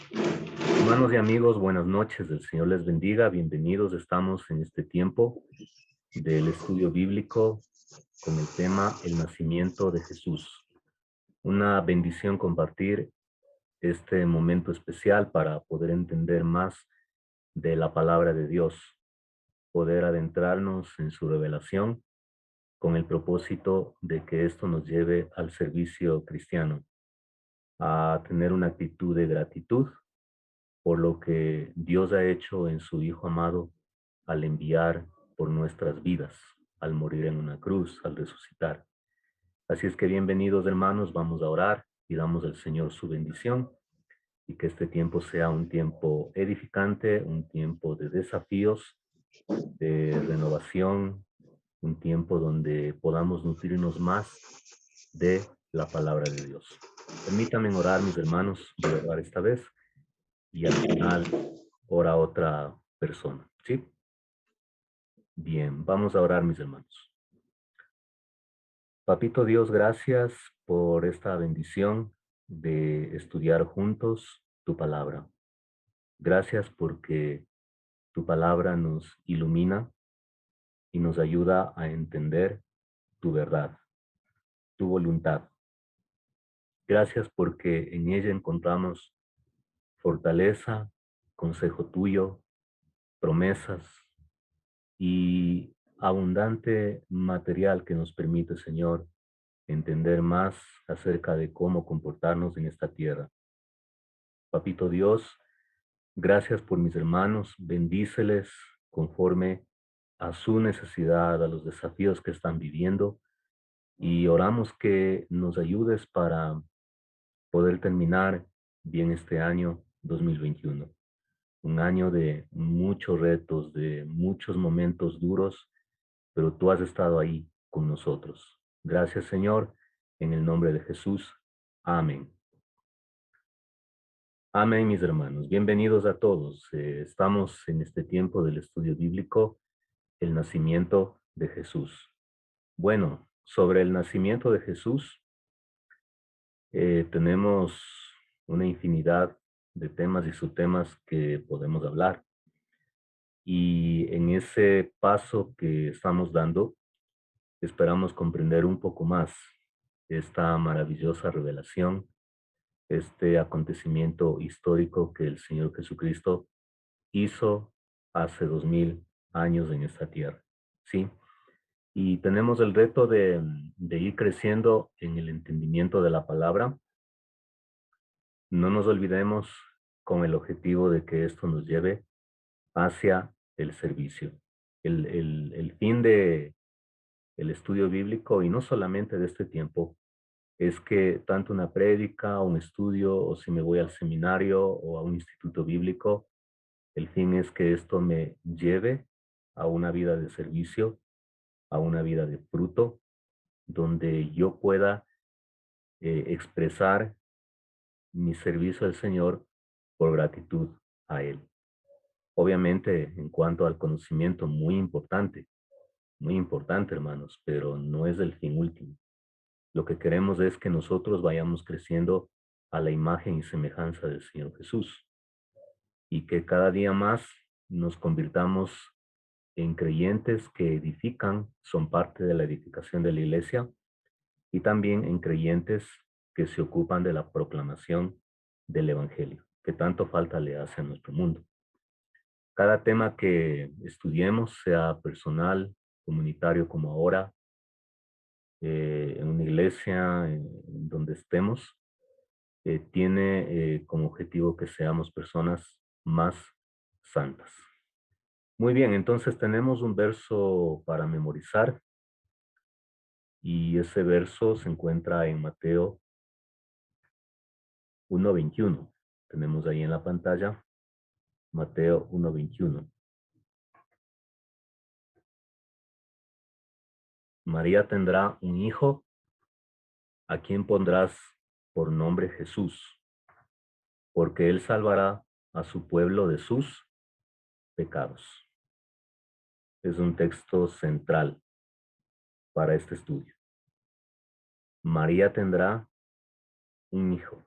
Hermanos y amigos, buenas noches. El Señor les bendiga. Bienvenidos. Estamos en este tiempo del estudio bíblico con el tema El nacimiento de Jesús. Una bendición compartir este momento especial para poder entender más de la palabra de Dios, poder adentrarnos en su revelación con el propósito de que esto nos lleve al servicio cristiano, a tener una actitud de gratitud por lo que Dios ha hecho en su Hijo amado al enviar por nuestras vidas, al morir en una cruz, al resucitar. Así es que bienvenidos hermanos, vamos a orar, pidamos al Señor su bendición y que este tiempo sea un tiempo edificante, un tiempo de desafíos, de renovación, un tiempo donde podamos nutrirnos más de la palabra de Dios. Permítanme orar, mis hermanos, voy a orar esta vez y al final ora otra persona, ¿sí? Bien, vamos a orar, mis hermanos. Papito Dios, gracias por esta bendición de estudiar juntos tu palabra. Gracias porque tu palabra nos ilumina y nos ayuda a entender tu verdad, tu voluntad. Gracias porque en ella encontramos fortaleza, consejo tuyo, promesas y abundante material que nos permite, Señor, entender más acerca de cómo comportarnos en esta tierra. Papito Dios, gracias por mis hermanos, bendíceles conforme a su necesidad, a los desafíos que están viviendo y oramos que nos ayudes para poder terminar bien este año 2021. Un año de muchos retos, de muchos momentos duros, pero tú has estado ahí con nosotros. Gracias, Señor, en el nombre de Jesús. Amén. Amén, mis hermanos. Bienvenidos a todos. Estamos en este tiempo del estudio bíblico, el nacimiento de Jesús. Bueno, sobre el nacimiento de Jesús, tenemos una infinidad de temas y subtemas que podemos hablar. Y en ese paso que estamos dando, esperamos comprender un poco más esta maravillosa revelación, este acontecimiento histórico que el Señor Jesucristo hizo hace 2000 años en esta tierra, ¿sí? Y tenemos el reto de ir creciendo en el entendimiento de la palabra. No nos olvidemos con el objetivo de que esto nos lleve hacia el servicio. El fin de el estudio bíblico, y no solamente de este tiempo, es que tanto una prédica, un estudio, o si me voy al seminario o a un instituto bíblico, el fin es que esto me lleve a una vida de servicio, a una vida de fruto, donde yo pueda expresar mi servicio al Señor por gratitud a Él. Obviamente, en cuanto al conocimiento, muy importante, hermanos, pero no es el fin último. Lo que queremos es que nosotros vayamos creciendo a la imagen y semejanza del Señor Jesús y que cada día más nos convirtamos en creyentes que edifican, son parte de la edificación de la iglesia y también en creyentes que se ocupan de la proclamación del Evangelio, que tanto falta le hace a nuestro mundo. Cada tema que estudiemos, sea personal, comunitario como ahora, en una iglesia, en donde estemos, tiene como objetivo que seamos personas más santas. Muy bien, entonces tenemos un verso para memorizar y ese verso se encuentra en Mateo 1:21. Tenemos ahí en la pantalla Mateo 1:21. María tendrá un hijo, a quien pondrás por nombre Jesús, porque él salvará a su pueblo de sus pecados. Es un texto central para este estudio. María tendrá un hijo.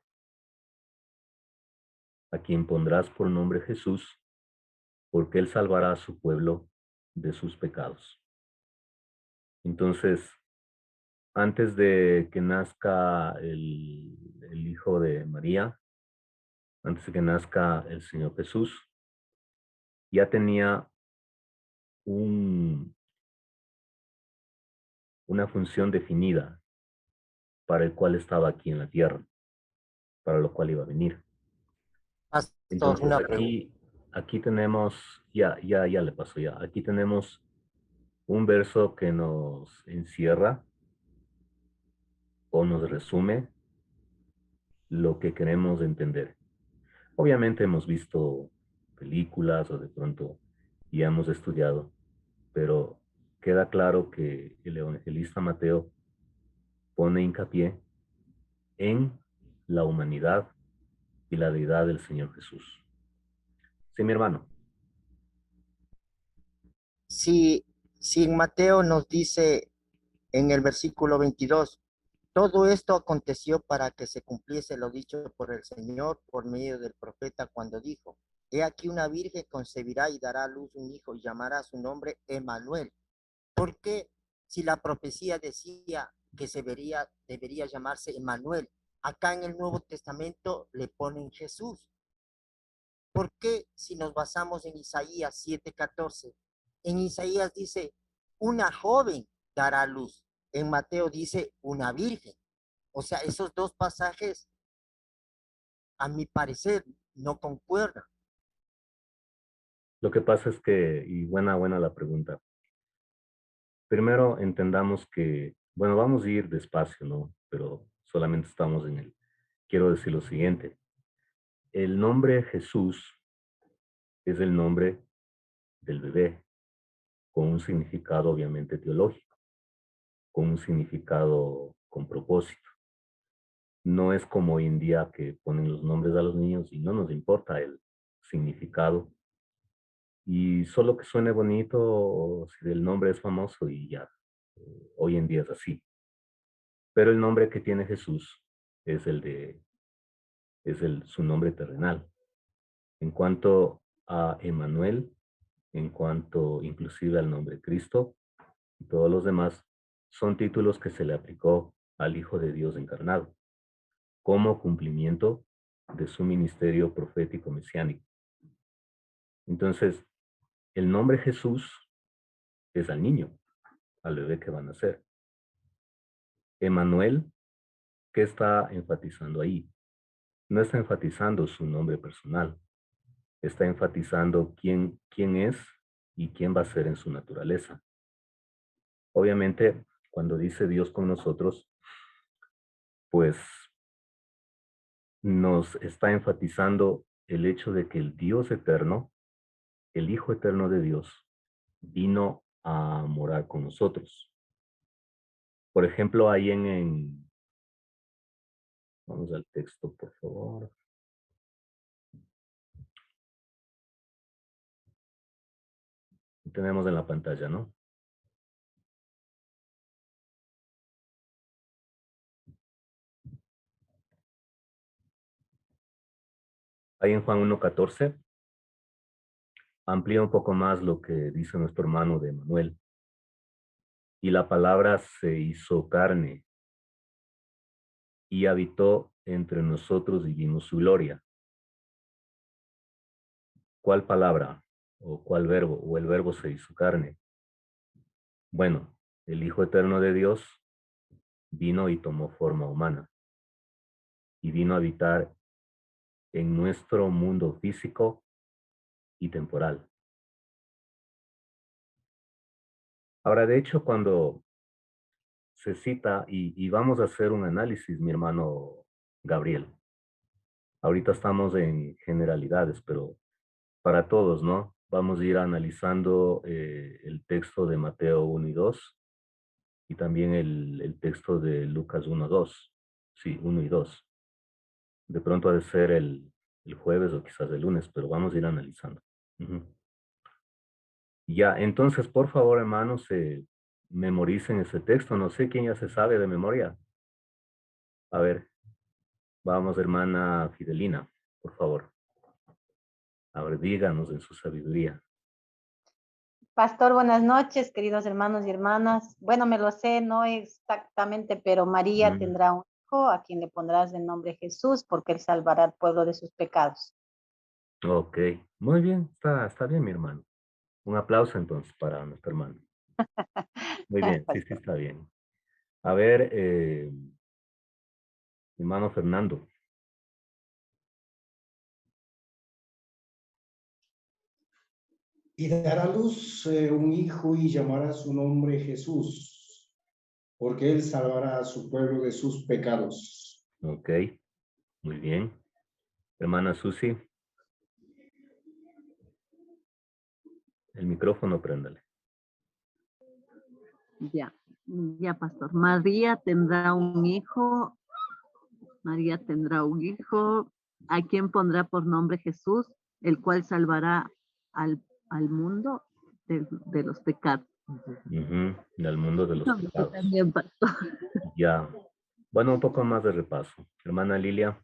a quien pondrás por nombre Jesús, porque él salvará a su pueblo de sus pecados. Entonces, antes de que nazca el Hijo de María, antes de que nazca el Señor Jesús, ya tenía un, una función definida para el cual estaba aquí en la tierra, para lo cual iba a venir. Pastor, Entonces una pregunta. aquí tenemos, ya le pasó ya, aquí tenemos un verso que nos encierra o nos resume lo que queremos entender. Obviamente hemos visto películas o de pronto ya hemos estudiado, pero queda claro que el evangelista Mateo pone hincapié en la humanidad y la deidad del Señor Jesús. Sí, mi hermano. Si, si en Mateo nos dice en el versículo 22, todo esto aconteció para que se cumpliese lo dicho por el Señor por medio del profeta cuando dijo, he aquí una virgen concebirá y dará a luz un hijo y llamará su nombre Emmanuel. Porque si la profecía decía que debería llamarse Emmanuel, acá en el Nuevo Testamento le ponen Jesús? ¿Por qué si nos basamos en Isaías 7:14? En Isaías dice, una joven dará luz. En Mateo dice, una virgen. O sea, esos dos pasajes, a mi parecer, no concuerdan. Lo que pasa es que, y buena la pregunta. Primero entendamos que, bueno, vamos a ir despacio, ¿no? Pero solamente estamos en el, quiero decir lo siguiente. El nombre Jesús es el nombre del bebé, con un significado obviamente teológico, con un significado con propósito. No es como hoy en día que ponen los nombres a los niños y no nos importa el significado. Y solo que suene bonito, o si el nombre es famoso y ya. Hoy en día es así. Pero el nombre que tiene Jesús es su nombre terrenal. En cuanto a Emmanuel, en cuanto inclusive al nombre Cristo y todos los demás, son títulos que se le aplicó al Hijo de Dios encarnado, como cumplimiento de su ministerio profético mesiánico. Entonces, el nombre Jesús es al niño, al bebé que van a nacer. Emmanuel, ¿qué está enfatizando ahí? No está enfatizando su nombre personal, está enfatizando quién es y quién va a ser en su naturaleza. Obviamente, cuando dice Dios con nosotros, pues nos está enfatizando el hecho de que el Dios eterno, el Hijo eterno de Dios, vino a morar con nosotros. Por ejemplo, ahí vamos al texto, por favor. Tenemos en la pantalla, ¿no? Ahí en Juan 1:14, amplía un poco más lo que dice nuestro hermano de Manuel. Y la palabra se hizo carne y habitó entre nosotros y vimos su gloria. ¿Cuál palabra o cuál verbo o el verbo se hizo carne? Bueno, el Hijo Eterno de Dios vino y tomó forma humana y vino a habitar en nuestro mundo físico y temporal. Ahora, de hecho, cuando se cita, y vamos a hacer un análisis, mi hermano Gabriel, ahorita estamos en generalidades, pero para todos, ¿no? Vamos a ir analizando el texto de Mateo 1 y 2 y también el texto de Lucas 1, 2. Sí, 1 y 2. De pronto ha de ser el jueves o quizás el lunes, pero vamos a ir analizando. Ujú. Ya, entonces, por favor, hermanos, memoricen ese texto. No sé quién ya se sabe de memoria. A ver, vamos, hermana Fidelina, por favor. A ver, díganos en su sabiduría. Pastor, buenas noches, queridos hermanos y hermanas. Bueno, me lo sé, no exactamente, pero María Mm, tendrá un hijo a quien le pondrás el nombre Jesús, porque él salvará al pueblo de sus pecados. ok, muy bien, está bien, mi hermano. Un aplauso entonces para nuestro hermano. Muy bien, sí, sí, Pastor. está bien. A ver, hermano Fernando. Y dará a luz un hijo y llamará su nombre Jesús, porque él salvará a su pueblo de sus pecados. Ok, muy bien. Hermana Susi, el micrófono préndale. Ya, ya, pastor. María tendrá un hijo, a quien pondrá por nombre Jesús, el cual salvará al mundo de los pecados. Ujú, del mundo de los pecados. También, pastor. Ya. Bueno, un poco más de repaso. Hermana Lilia.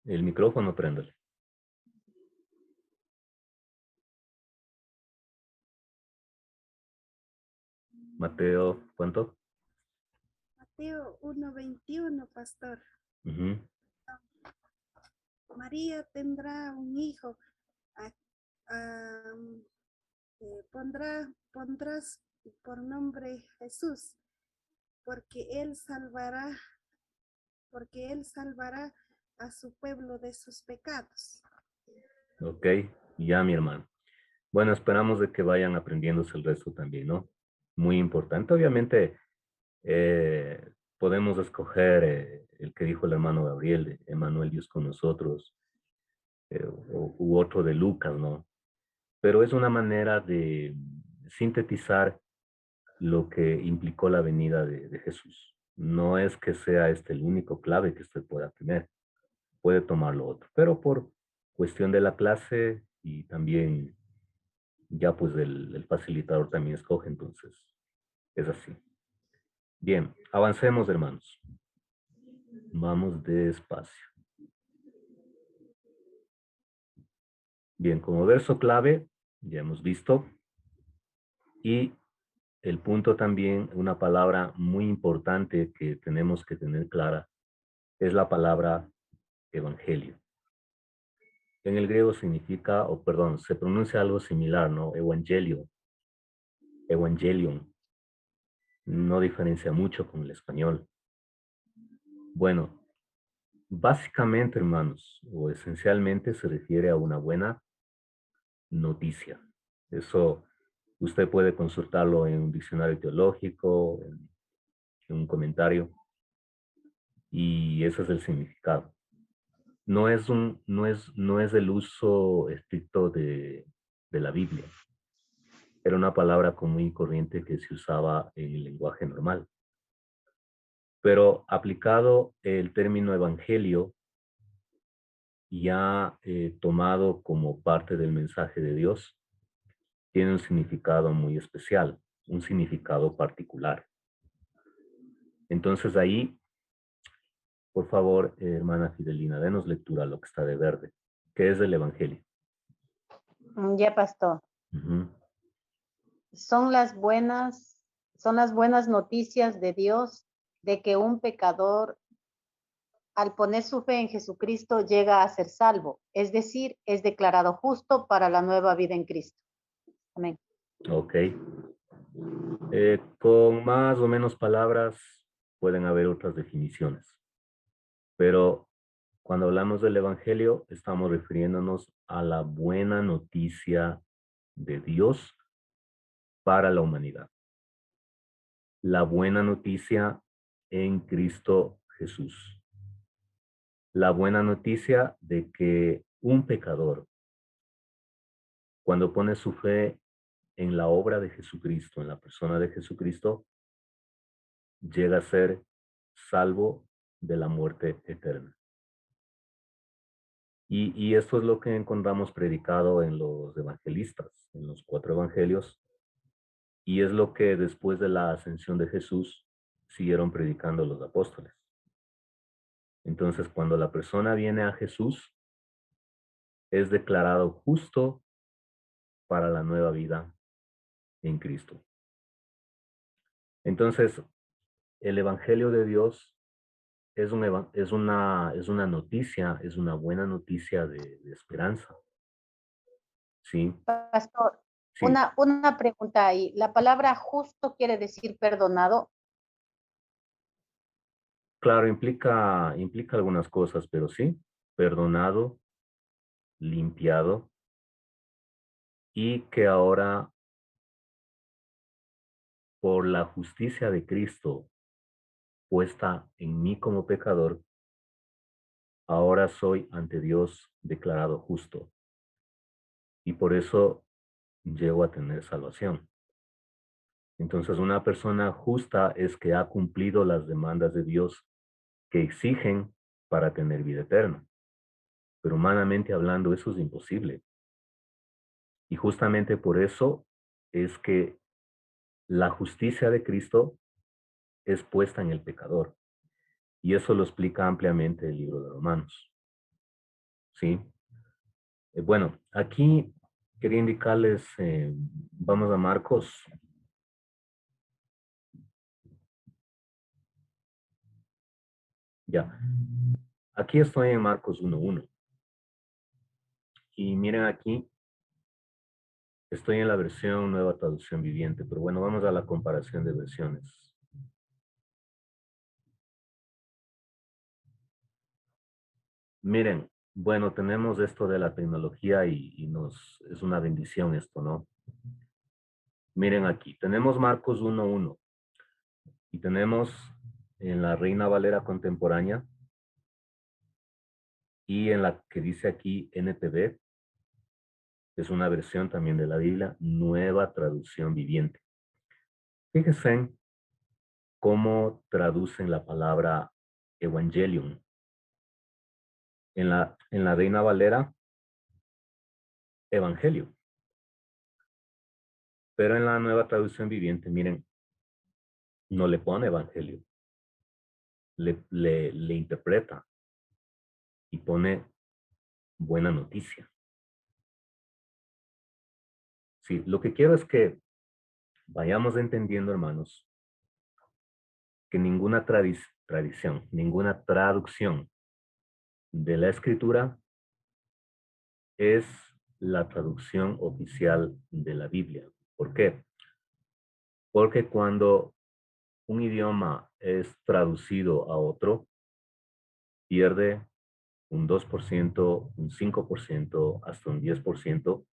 El micrófono préndale. Mateo, ¿cuánto? Mateo 1:21, pastor. Ujú, María tendrá un hijo. a- pondrás por nombre Jesús, porque él salvará a su pueblo de sus pecados. ok, ya mi hermano. Bueno, esperamos de que vayan aprendiéndose el resto también, ¿no? Muy importante. Obviamente, podemos escoger el que dijo el hermano Gabriel, de Emmanuel Dios con nosotros, u otro de Lucas, ¿no? Pero es una manera de sintetizar lo que implicó la venida de Jesús. No es que sea este el único clave que usted pueda tener, puede tomarlo otro, pero por cuestión de la clase y también ya pues el facilitador también escoge, entonces es así. Bien, avancemos hermanos. Vamos despacio. Bien, como verso clave, ya hemos visto, y el punto también, una palabra muy importante que tenemos que tener clara, es la palabra evangelio. En el griego significa, o perdón, se pronuncia algo similar, ¿no? Evangelio, evangelion. No diferencia mucho con el español. Bueno, básicamente, hermanos, o esencialmente se refiere a una buena noticia. Eso usted puede consultarlo en un diccionario teológico, en un comentario, y ese es el significado. No es el uso estricto de la Biblia. Era una palabra común y corriente que se usaba en el lenguaje normal. Pero aplicado el término evangelio, ya tomado como parte del mensaje de Dios, tiene un significado muy especial, un significado particular. Entonces ahí, por favor, hermana Fidelina, denos lectura a lo que está de verde. ¿Qué es el evangelio? Ya, pastor. Ujú. Son las buenas noticias de Dios de que un pecador, al poner su fe en Jesucristo, llega a ser salvo, es decir, es declarado justo para la nueva vida en Cristo. Amén. Ok. Con más o menos palabras pueden haber otras definiciones, pero cuando hablamos del evangelio estamos refiriéndonos a la buena noticia de Dios para la humanidad. La buena noticia en Cristo Jesús. La buena noticia de que un pecador, cuando pone su fe en la obra de Jesucristo, en la persona de Jesucristo, llega a ser salvo de la muerte eterna. Y esto es lo que encontramos predicado en los evangelistas, en los 4 evangelios, y es lo que después de la ascensión de Jesús siguieron predicando los apóstoles. Entonces, cuando la persona viene a Jesús, es declarado justo para la nueva vida en Cristo. Entonces, el Evangelio de Dios es una noticia, es una buena noticia de esperanza. ¿Sí? Pastor, Sí, una pregunta ahí. ¿La palabra justo quiere decir perdonado? claro, implica algunas cosas, pero sí, perdonado, limpiado, y que ahora, por la justicia de Cristo puesta en mí como pecador, ahora soy ante Dios declarado justo. Y por eso llego a tener salvación. Entonces, una persona justa es que ha cumplido las demandas de Dios que exigen para tener vida eterna. Pero humanamente hablando, eso es imposible. Y justamente por eso es que la justicia de Cristo es puesta en el pecador. Y eso lo explica ampliamente el libro de Romanos. ¿Sí? Bueno, aquí quería indicarles, vamos a Marcos. Ya. Aquí estoy en Marcos 1:1. Y miren aquí, estoy en la versión Nueva Traducción Viviente, pero bueno, vamos a la comparación de versiones. Miren, bueno, tenemos esto de la tecnología y es una bendición esto, ¿no? Miren aquí, tenemos Marcos 1:1 y tenemos en la Reina Valera contemporánea y en la que dice aquí NTV, es una versión también de la Biblia, Nueva Traducción Viviente. Fíjense en cómo traducen la palabra Evangelium. En la Reina Valera, Evangelio. Pero en la Nueva Traducción Viviente, miren, no le pone Evangelio. Le interpreta y pone buena noticia. Sí, lo que quiero es que vayamos entendiendo, hermanos, que ninguna tradición, ninguna traducción de la Escritura es la traducción oficial de la Biblia. ¿Por qué? Porque cuando un idioma es traducido a otro, pierde un 2%, un 5%, hasta un 10%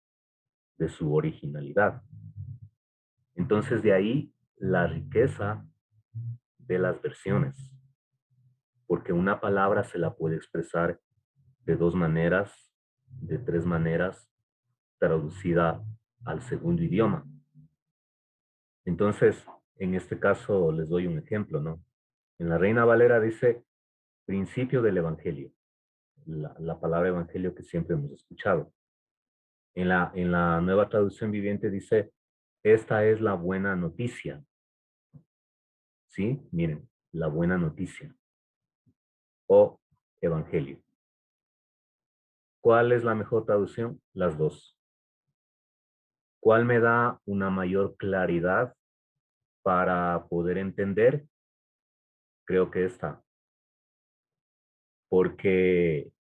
de su originalidad. Entonces, de ahí la riqueza de las versiones, porque una palabra se la puede expresar de 2 maneras, de 3 maneras, traducida al segundo idioma. Entonces, en este caso les doy un ejemplo, ¿no? En la Reina Valera dice principio del Evangelio, la palabra Evangelio que siempre hemos escuchado. En la Nueva Traducción Viviente dice, esta es la buena noticia. ¿Sí? Miren, la buena noticia. O Evangelio. ¿Cuál es la mejor traducción? Las dos. ¿Cuál me da una mayor claridad para poder entender? Creo que esta. Porque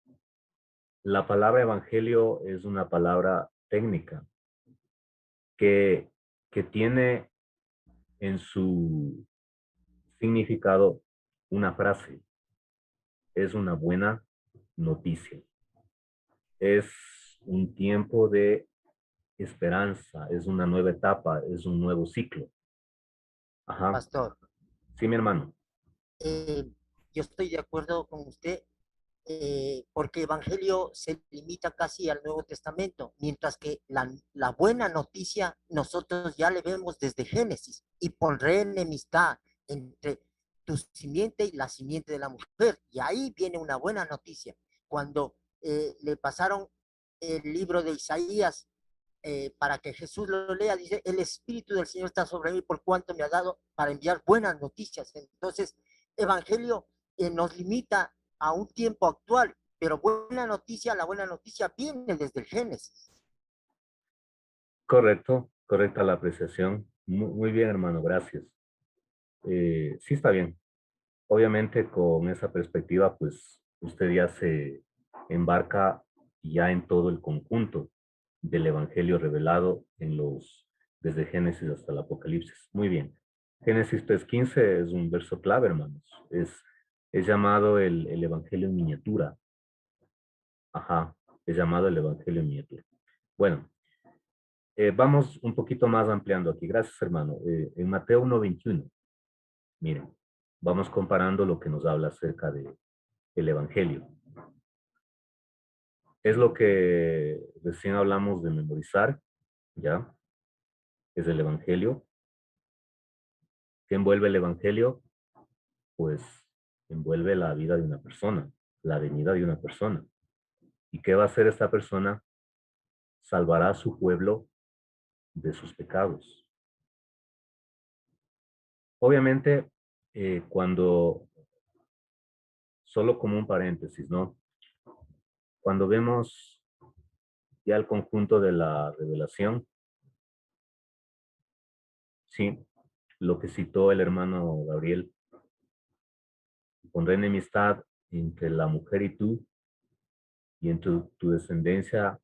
la palabra evangelio es una palabra técnica que tiene en su significado una frase. Es una buena noticia. Es un tiempo de esperanza, es una nueva etapa, es un nuevo ciclo. Ajá. Pastor, Sí, mi hermano. yo estoy de acuerdo con usted porque Evangelio se limita casi al Nuevo Testamento, mientras que la buena noticia nosotros ya le vemos desde Génesis, y pondré enemistad entre tu simiente y la simiente de la mujer, y ahí viene una buena noticia. Cuando le pasaron el libro de Isaías para que Jesús lo lea, dice, el Espíritu del Señor está sobre mí por cuanto me ha dado para enviar buenas noticias. Entonces, Evangelio nos limita a un tiempo actual, pero buena noticia, la buena noticia viene desde el Génesis. Correcto, correcta la apreciación. Muy bien, hermano, gracias. Sí está bien. Obviamente con esa perspectiva, pues usted ya se embarca ya en todo el conjunto del Evangelio revelado desde Génesis hasta el Apocalipsis. Muy bien. Génesis 3:15 es un verso clave, hermanos. Es llamado el Evangelio en miniatura. Ajá, es llamado el Evangelio en miniatura. Bueno, vamos un poquito más ampliando aquí. Gracias, hermano. En Mateo 1:21, miren, vamos comparando lo que nos habla acerca del Evangelio. Es lo que recién hablamos de memorizar, ¿ya? Es el Evangelio. ¿Qué envuelve el Evangelio? Pues envuelve la vida de una persona, la venida de una persona. ¿Y qué va a hacer esta persona? Salvará a su pueblo de sus pecados. Obviamente, solo como un paréntesis, ¿no? Cuando vemos ya el conjunto de la revelación, sí, lo que citó el hermano Gabriel, pondré enemistad entre la mujer y tú, y entre tu descendencia,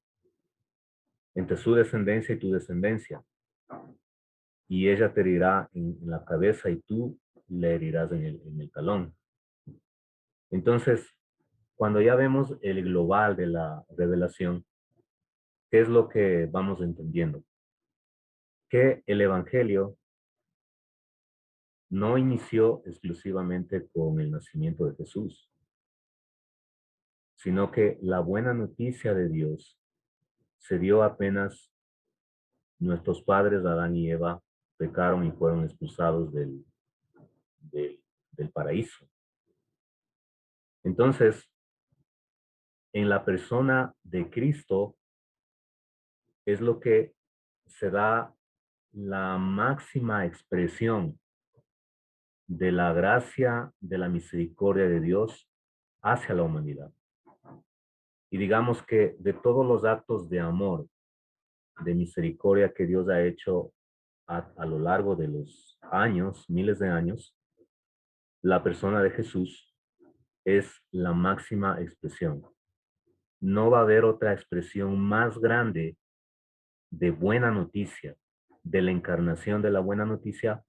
entre su descendencia y tu descendencia. Y ella te herirá en la cabeza y tú le herirás en el talón. Entonces, cuando ya vemos el global de la revelación, ¿qué es lo que vamos entendiendo? Que el Evangelio no inició exclusivamente con el nacimiento de Jesús, sino que la buena noticia de Dios se dio apenas nuestros padres, Adán y Eva, pecaron y fueron expulsados del paraíso. Entonces, en la persona de Cristo es lo que se da la máxima expresión de la gracia, de la misericordia de Dios hacia la humanidad. Y digamos que de todos los actos de amor, de misericordia que Dios ha hecho a lo largo de los años, miles de años, la persona de Jesús es la máxima expresión. No va a haber otra expresión más grande de buena noticia, de la encarnación de la buena noticia,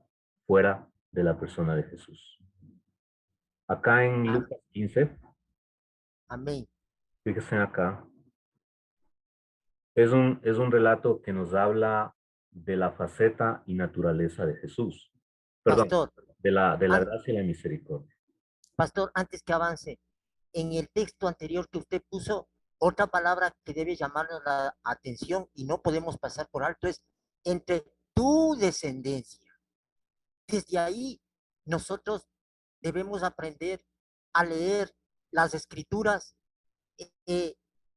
fuera de la persona de Jesús. Acá en Lucas 15, Amén. fíjense acá, es un relato que nos habla de la faceta y naturaleza de Jesús. Perdón, Pastor, de la an- gracia y la misericordia. pastor, antes que avance, en el texto anterior que usted puso, otra palabra que debe llamarnos la atención y no podemos pasar por alto es entre tu descendencia. Desde ahí nosotros debemos aprender a leer las escrituras,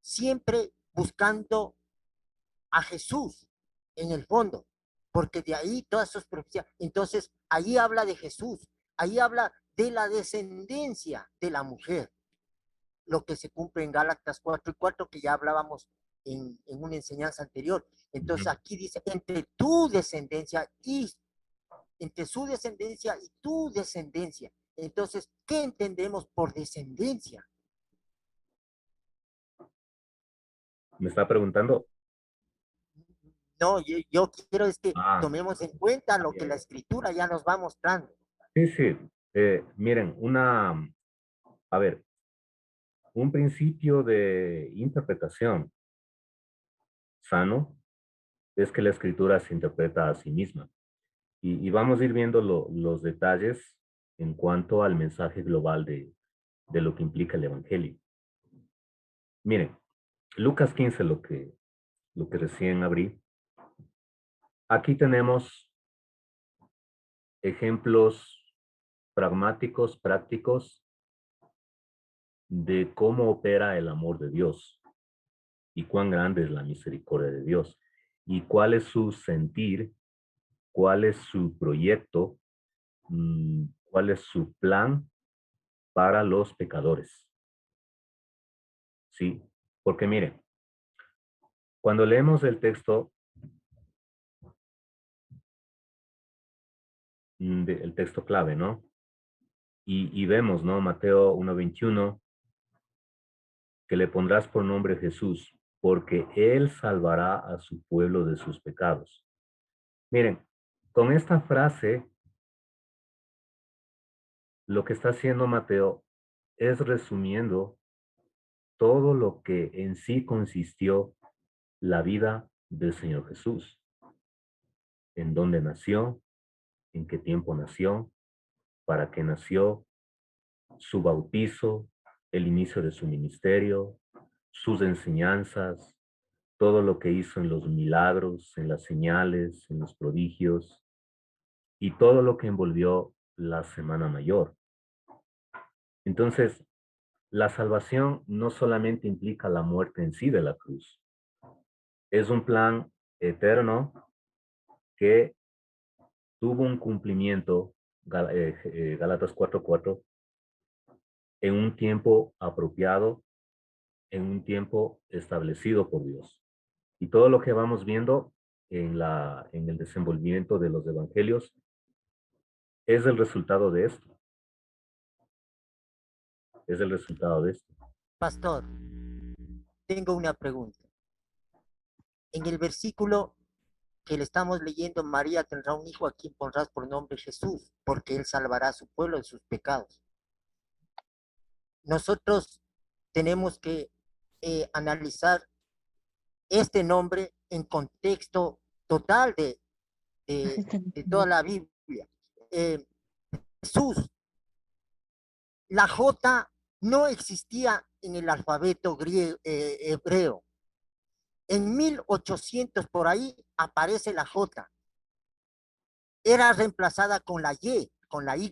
siempre buscando a Jesús en el fondo, porque de ahí todas sus profecías. Entonces, ahí habla de Jesús, ahí habla de la descendencia de la mujer, lo que se cumple en Gálatas 4:4, que ya hablábamos en una enseñanza anterior. Entonces, aquí dice, entre tu descendencia y entre su descendencia y tu descendencia. Entonces, ¿qué entendemos por descendencia? ¿Me está preguntando? No, yo quiero es que Ah, tomemos en cuenta lo que ya, la ya. escritura ya nos va mostrando. Sí, sí. Miren, a ver, un principio de interpretación sano es que la escritura se interpreta a sí misma. Y vamos a ir viendo los detalles en cuanto al mensaje global de lo que implica el Evangelio. Miren, Lucas 15, lo que recién abrí. Aquí tenemos ejemplos pragmáticos, prácticos, de cómo opera el amor de Dios y cuán grande es la misericordia de Dios. y cuál es su sentir, cuál es su proyecto, cuál es su plan para los pecadores. Sí, porque mire, cuando leemos el texto, el texto clave, ¿no? Y vemos, ¿no? Mateo 1:21, que le pondrás por nombre Jesús, porque él salvará a su pueblo de sus pecados. Miren, con esta frase, lo que está haciendo Mateo es resumiendo todo lo que en sí consistió la vida del Señor Jesús. En dónde nació, en qué tiempo nació, para qué nació, su bautizo, el inicio de su ministerio, sus enseñanzas, todo lo que hizo en los milagros, en las señales, en los prodigios y todo lo que envolvió la Semana Mayor. Entonces, la salvación no solamente implica la muerte en sí de la cruz, es un plan eterno que tuvo un cumplimiento, Gálatas 4:4, en un tiempo apropiado, en un tiempo establecido por Dios. Y todo lo que vamos viendo en el desenvolvimiento de los evangelios es el resultado de esto. Es el resultado de esto. Pastor, tengo una pregunta. En el versículo que le estamos leyendo, María tendrá un hijo a quien pondrás por nombre Jesús, porque él salvará a su pueblo de sus pecados. Nosotros tenemos que analizar este nombre en contexto total de toda la Biblia. Jesús, la J no existía en el alfabeto hebreo. En 1800 por ahí aparece la J. Era reemplazada con la Y, con la Y.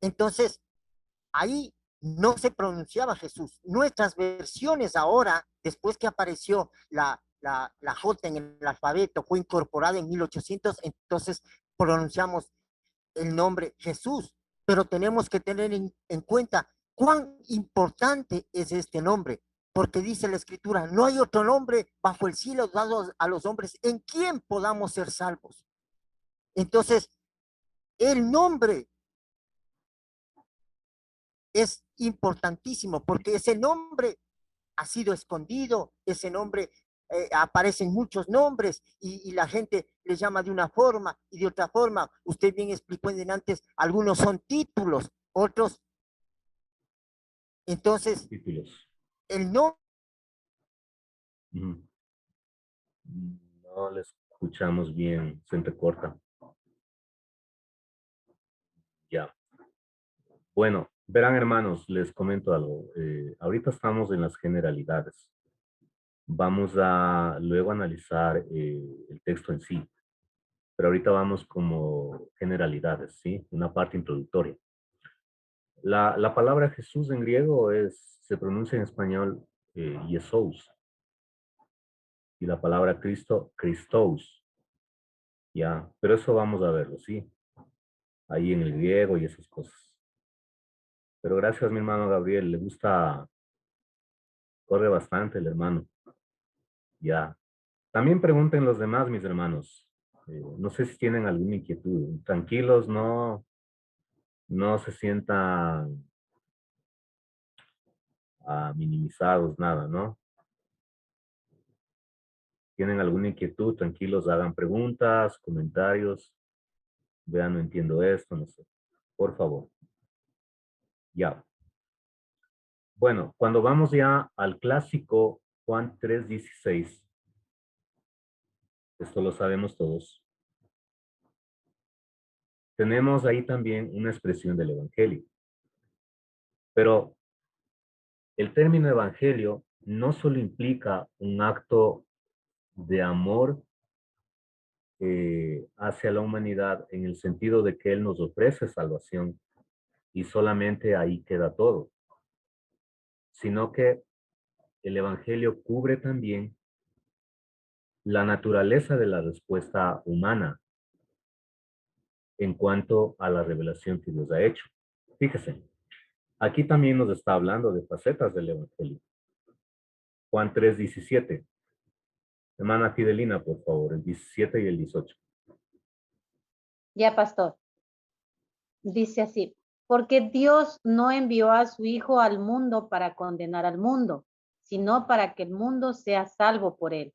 Entonces, ahí no se pronunciaba Jesús. Nuestras versiones ahora, después que apareció la J en el alfabeto, fue incorporada en 1800, entonces pronunciamos el nombre Jesús. Pero tenemos que tener en cuenta cuán importante es este nombre, porque dice la Escritura, no hay otro nombre bajo el cielo dado a los hombres en quien podamos ser salvos. Entonces, el nombre es importantísimo porque ese nombre ha sido escondido, ese nombre aparecen muchos nombres y la gente le llama de una forma y de otra forma. Usted bien explicó en antes, algunos son títulos, otros. Entonces, Títulos. el nombre. No le escuchamos bien, se entrecorta. Ya. Bueno, verán hermanos, les comento algo. Ahorita estamos en las generalidades. Vamos a luego analizar el texto en sí. Pero ahorita vamos como generalidades, ¿sí? Una parte introductoria. La palabra Jesús en griego se pronuncia en español Jesús. Y la palabra Cristo, Christos. Ya, pero eso vamos a verlo, ¿sí? Ahí en el griego y esas cosas. Pero gracias, mi hermano Gabriel. Le gusta, corre bastante el hermano. Ya. También pregunten los demás, mis hermanos. No sé si tienen alguna inquietud. Tranquilos, no se sientan minimizados, nada, ¿no? ¿Tienen alguna inquietud? Tranquilos, hagan preguntas, comentarios. Vean, no entiendo esto, no sé. Por favor. Ya. Bueno, cuando vamos ya al clásico Juan 3:16, esto lo sabemos todos, tenemos ahí también una expresión del Evangelio. Pero el término Evangelio no solo implica un acto de amor hacia la humanidad en el sentido de que Él nos ofrece salvación y solamente ahí queda todo, sino que el Evangelio cubre también la naturaleza de la respuesta humana en cuanto a la revelación que Dios ha hecho. Fíjese, aquí también nos está hablando de facetas del Evangelio. Juan 3:17. Hermana Fidelina, por favor, el 17 y el 18. Ya, pastor. Dice así, porque Dios no envió a su Hijo al mundo para condenar al mundo, sino para que el mundo sea salvo por él.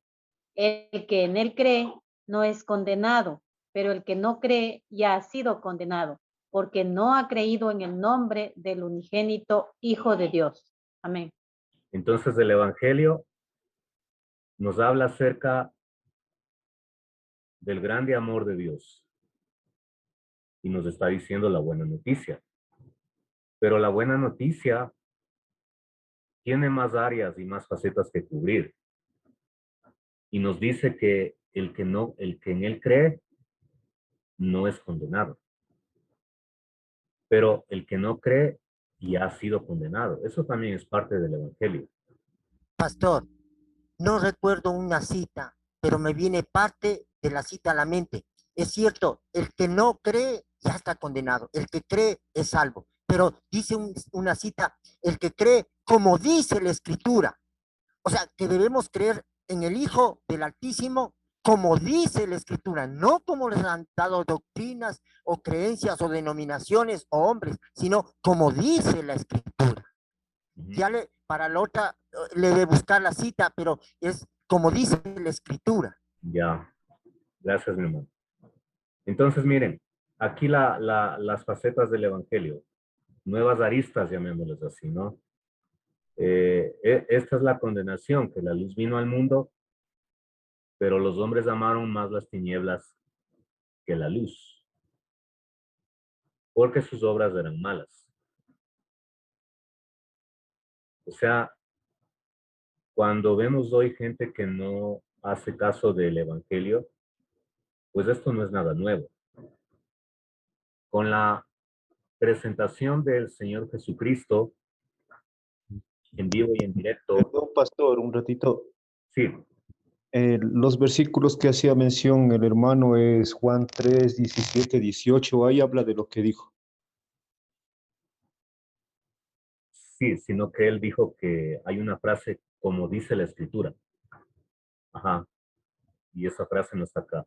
El que en él cree no es condenado, pero el que no cree ya ha sido condenado, porque no ha creído en el nombre del unigénito Hijo de Dios. Amén. Entonces el Evangelio nos habla acerca del grande amor de Dios y nos está diciendo la buena noticia. Pero la buena noticia tiene más áreas y más facetas que cubrir. Y nos dice que el que en él cree no es condenado. Pero el que no cree ya ha sido condenado. Eso también es parte del Evangelio. Pastor, no recuerdo una cita, pero me viene parte de la cita a la mente. Es cierto, el que no cree ya está condenado, el que cree es salvo. Pero dice una cita, el que cree como dice la Escritura. O sea, que debemos creer en el Hijo del Altísimo como dice la Escritura, no como les han dado doctrinas o creencias o denominaciones o hombres, sino como dice la Escritura. Ya para la otra le de buscar la cita, pero es como dice la Escritura. Ya, gracias, mi hermano. Entonces, miren, aquí las facetas del Evangelio, nuevas aristas, llamémosles así, ¿no? Esta es la condenación, que la luz vino al mundo, pero los hombres amaron más las tinieblas que la luz, porque sus obras eran malas. O sea, cuando vemos hoy gente que no hace caso del Evangelio, pues esto no es nada nuevo. Con la presentación del Señor Jesucristo en vivo y en directo, Perdón, pastor, un ratito. sí, Los versículos que hacía mención el hermano es Juan 3, 17, 18. Ahí habla de lo que dijo. sí, sino que él dijo que hay una frase como dice la Escritura. Ajá, y esa frase no está acá.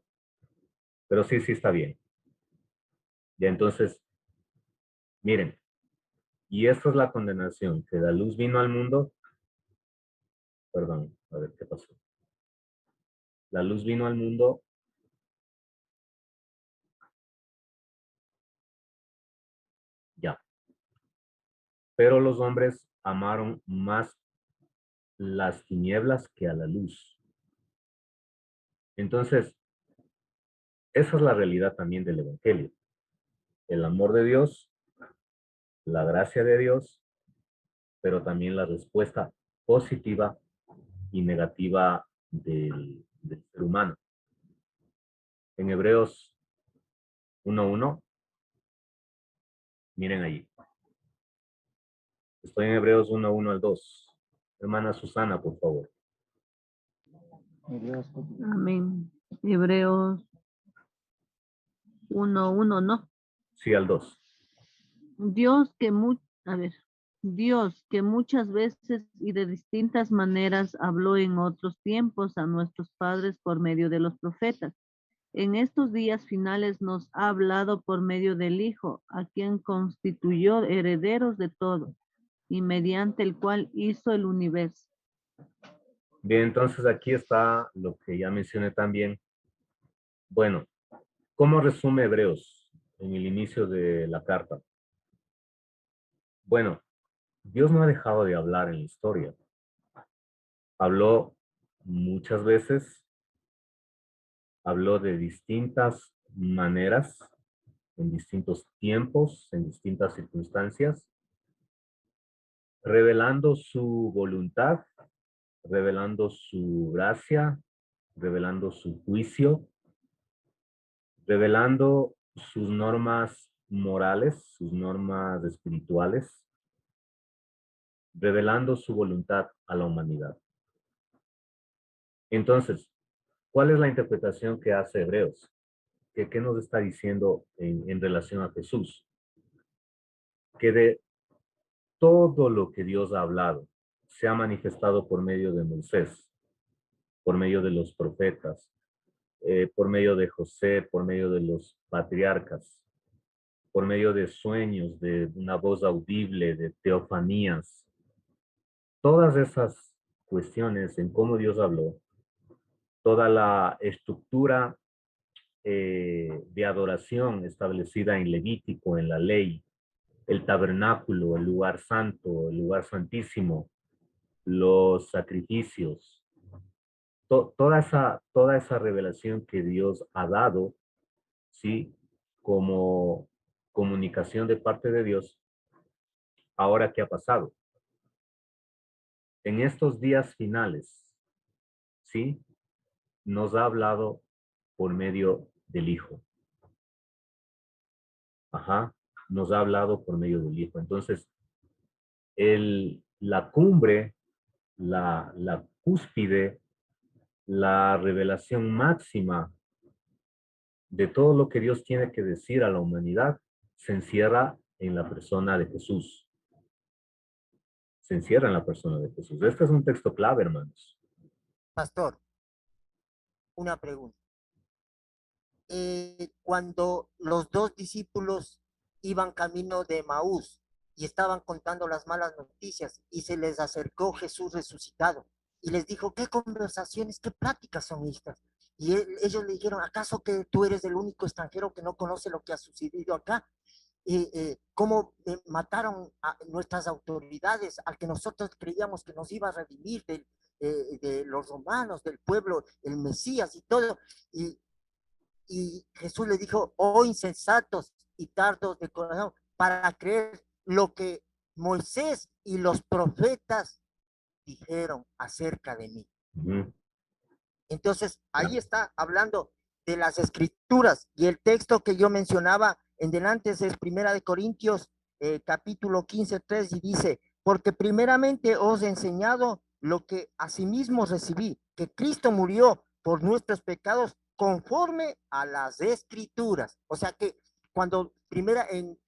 Pero sí, sí está bien. Ya entonces, miren, y esta es la condenación, que la luz vino al mundo. Perdón, a ver qué pasó. La luz vino al mundo. Ya. Pero los hombres amaron más las tinieblas que a la luz. Entonces, esa es la realidad también del Evangelio. El amor de Dios, la gracia de Dios, pero también la respuesta positiva y negativa del ser humano. En Hebreos 1:1, miren allí. Estoy en Hebreos 1:1 al 2. Hermana Susana, por favor. Amén. Hebreos 1:1, ¿no? Sí, al 2. Dios que muchas veces y de distintas maneras habló en otros tiempos a nuestros padres por medio de los profetas. En estos días finales nos ha hablado por medio del Hijo, a quien constituyó herederos de todo y mediante el cual hizo el universo. Bien, entonces aquí está lo que ya mencioné también. Bueno, ¿cómo resume Hebreos en el inicio de la carta? Bueno, Dios no ha dejado de hablar en la historia. Habló muchas veces, habló de distintas maneras, en distintos tiempos, en distintas circunstancias, revelando su voluntad, revelando su gracia, revelando su juicio, revelando sus normas morales, sus normas espirituales, revelando su voluntad a la humanidad. Entonces, ¿Cuál es la interpretación que hace Hebreos? ¿Qué nos está diciendo en relación a Jesús? Que de todo lo que Dios ha hablado se ha manifestado por medio de Moisés, por medio de los profetas, por medio de José, por medio de los patriarcas, por medio de sueños, de una voz audible, de teofanías. Todas esas cuestiones en cómo Dios habló, toda la estructura de adoración establecida en Levítico, en la ley, el tabernáculo, el lugar santo, el lugar santísimo, los sacrificios, toda esa revelación que Dios ha dado, ¿sí? Como comunicación de parte de Dios. Ahora, ¿qué ha pasado? En estos días finales, ¿sí? Nos ha hablado por medio del Hijo. Ajá, nos ha hablado por medio del Hijo. Entonces, la cumbre, la cúspide, la revelación máxima de todo lo que Dios tiene que decir a la humanidad se encierra en la persona de Jesús. Se encierra en la persona de Jesús. Este es un texto clave, hermanos. Pastor, una pregunta. Cuando los dos discípulos iban camino de Maús y estaban contando las malas noticias y se les acercó Jesús resucitado y les dijo, ¿qué conversaciones, qué pláticas son estas? Y ellos le dijeron, ¿acaso que tú eres el único extranjero que no conoce lo que ha sucedido acá? Cómo mataron a nuestras autoridades, al que nosotros creíamos que nos iba a redimir de los romanos, del pueblo, el Mesías y todo. Y Jesús le dijo, oh insensatos y tardos de corazón, para creer lo que Moisés y los profetas dijeron acerca de mí. Ujú. Entonces, ahí está hablando de las escrituras, y el texto que yo mencionaba en delante es 1 de Corintios, capítulo 15:3, y dice, porque primeramente os he enseñado lo que asimismo recibí, que Cristo murió por nuestros pecados conforme a las escrituras. O sea que cuando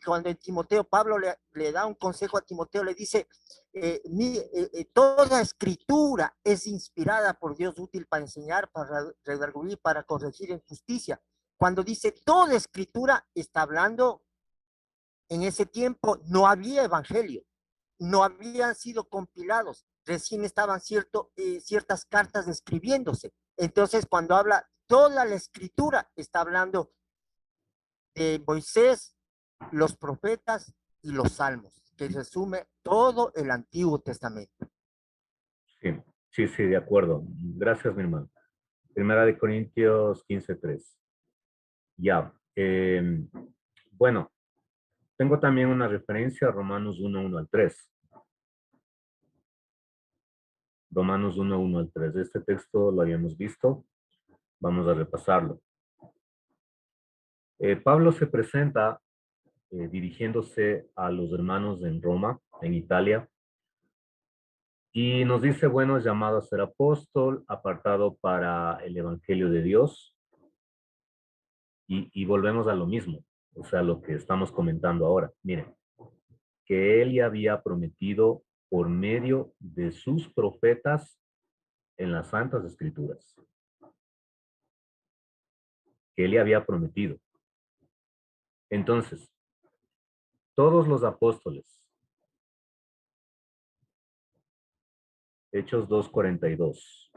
cuando en Timoteo, Pablo le da un consejo a Timoteo, le dice, toda escritura es inspirada por Dios, útil para enseñar, para redarguir, para corregir en justicia. Cuando dice toda escritura, está hablando, en ese tiempo no había evangelio, no habían sido compilados, recién estaban ciertas cartas escribiéndose. Entonces, cuando habla toda la escritura, está hablando de Moisés, los profetas y los salmos, que resume todo el Antiguo Testamento. Sí, de acuerdo. Gracias, mi hermano. 1 de Corintios 15:3. Ya. Bueno, tengo también una referencia a Romanos 1:1 al 3. Romanos 1:1 al 3. Este texto lo habíamos visto. Vamos a repasarlo. Pablo se presenta dirigiéndose a los hermanos en Roma, en Italia, y nos dice, bueno, es llamado a ser apóstol, apartado para el evangelio de Dios, y volvemos a lo mismo, o sea, lo que estamos comentando ahora. Miren, que él ya había prometido por medio de sus profetas en las Santas Escrituras. Que él ya había prometido. Entonces, todos los apóstoles, Hechos 2:42.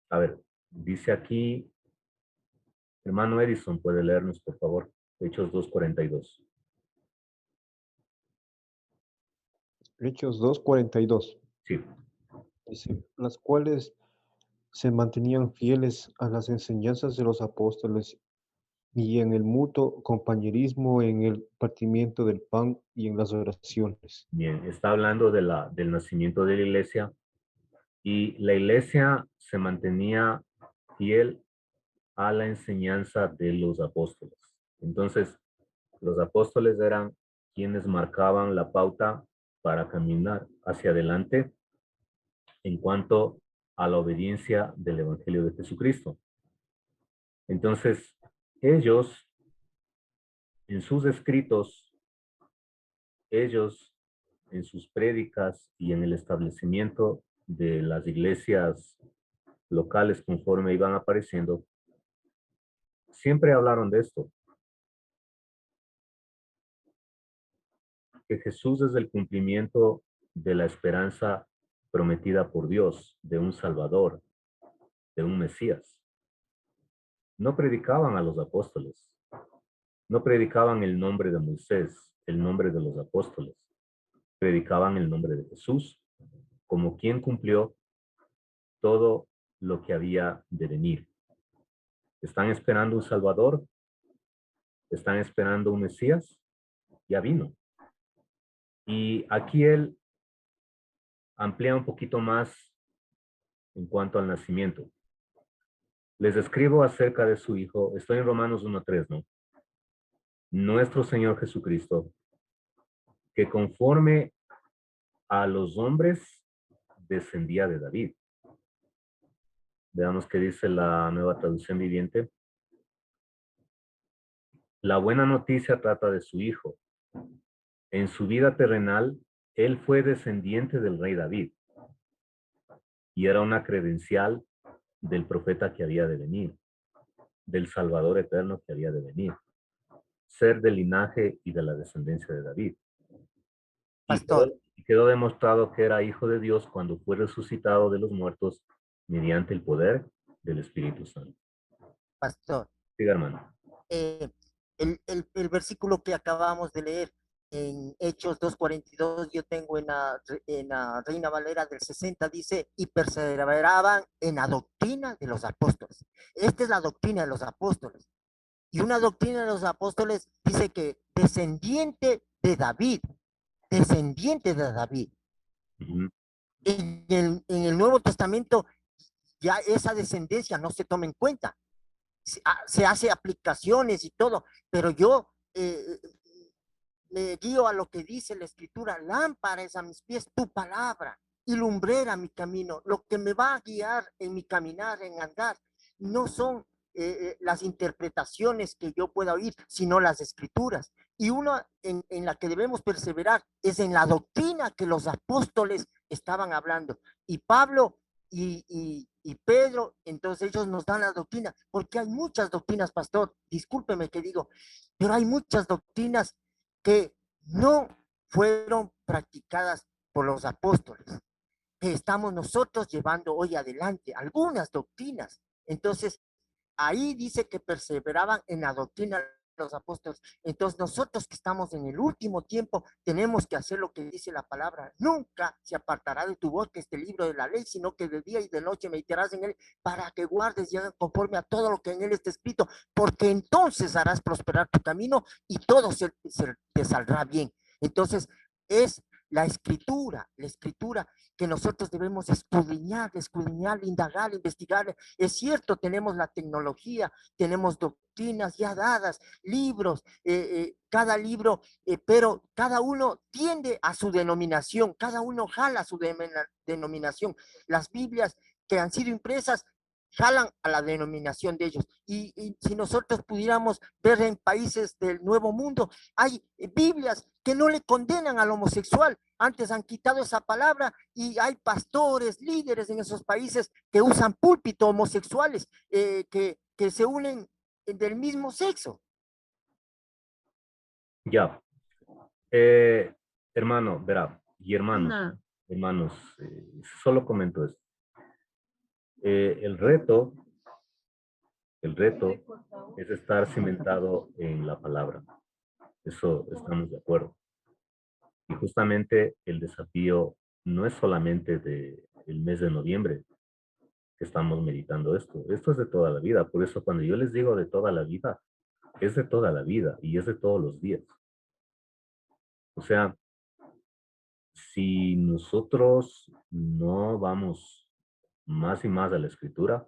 A ver, dice aquí, hermano Edison, puede leernos, por favor, Hechos 2:42. Hechos 2:42. Sí. Dice, las cuales se mantenían fieles a las enseñanzas de los apóstoles y en el mutuo compañerismo, en el partimiento del pan y en las oraciones. Bien, está hablando del nacimiento de la iglesia, y la iglesia se mantenía fiel a la enseñanza de los apóstoles. Entonces, los apóstoles eran quienes marcaban la pauta para caminar hacia adelante en cuanto a la obediencia del Evangelio de Jesucristo. Entonces, ellos, en sus escritos, ellos, en sus prédicas y en el establecimiento de las iglesias locales conforme iban apareciendo, siempre hablaron de esto, que Jesús es el cumplimiento de la esperanza prometida por Dios, de un Salvador, de un Mesías. No predicaban a los apóstoles, no predicaban el nombre de Moisés, el nombre de los apóstoles, predicaban el nombre de Jesús, como quien cumplió todo lo que había de venir. ¿Están esperando un Salvador? ¿Están esperando un Mesías? Ya vino. Y aquí él amplía un poquito más en cuanto al nacimiento. Les escribo acerca de su Hijo, estoy en Romanos 1:3, ¿no? Nuestro Señor Jesucristo, que conforme a los hombres descendía de David. Veamos qué dice la Nueva Traducción Viviente. La buena noticia trata de su Hijo. En su vida terrenal, él fue descendiente del rey David y era una credencial del profeta que había de venir, del Salvador eterno que había de venir, ser del linaje y de la descendencia de David. Pastor, Y quedó demostrado que era hijo de Dios cuando fue resucitado de los muertos mediante el poder del Espíritu Santo. pastor, Siga, hermano. el versículo que acabamos de leer en Hechos 2:42, yo tengo en la Reina Valera del 60, dice, y perseveraban en la doctrina de los apóstoles. Esta es la doctrina de los apóstoles. Y una doctrina de los apóstoles dice que descendiente de David. Ujú. En el Nuevo Testamento ya esa descendencia no se toma en cuenta. Se hace aplicaciones y todo, pero yo me guío a lo que dice la Escritura. Lámpara es a mis pies tu palabra y lumbrera mi camino. Lo que me va a guiar en mi caminar, en andar, no son las interpretaciones que yo pueda oír, sino las Escrituras. Y una en la que debemos perseverar es en la doctrina que los apóstoles estaban hablando. Y Pablo y Pedro, entonces ellos nos dan la doctrina, porque hay muchas doctrinas, pastor, discúlpeme que digo, pero hay muchas doctrinas que no fueron practicadas por los apóstoles, que estamos nosotros llevando hoy adelante, algunas doctrinas. Entonces, ahí dice que perseveraban en la doctrina de los apóstoles. Entonces, nosotros que estamos en el último tiempo, tenemos que hacer lo que dice la palabra. Nunca se apartará de tu boca este libro de la ley, sino que de día y de noche meditarás en él, para que guardes y hagas conforme a todo lo que en él está escrito, porque entonces harás prosperar tu camino y todo te saldrá bien. Entonces, es la escritura que nosotros debemos escudriñar, indagar, investigar. Es cierto, tenemos la tecnología, tenemos doctrinas ya dadas, libros, cada libro, pero cada uno tiende a su denominación, cada uno jala su denominación. Las Biblias que han sido impresas jalan a la denominación de ellos. Y si nosotros pudiéramos ver en países del Nuevo Mundo, hay Biblias que no le condenan al homosexual. Antes han quitado esa palabra y hay pastores, líderes en esos países que usan púlpito homosexuales, que se unen del mismo sexo. Ya. Hermano, verá, y Una, hermanos, solo comento esto. El reto es estar cimentado en la palabra. Eso estamos de acuerdo. Y justamente el desafío no es solamente del mes de noviembre que estamos meditando esto. Esto es de toda la vida. Por eso cuando yo les digo de toda la vida, es de toda la vida y es de todos los días. O sea, si nosotros no vamos más y más a la escritura,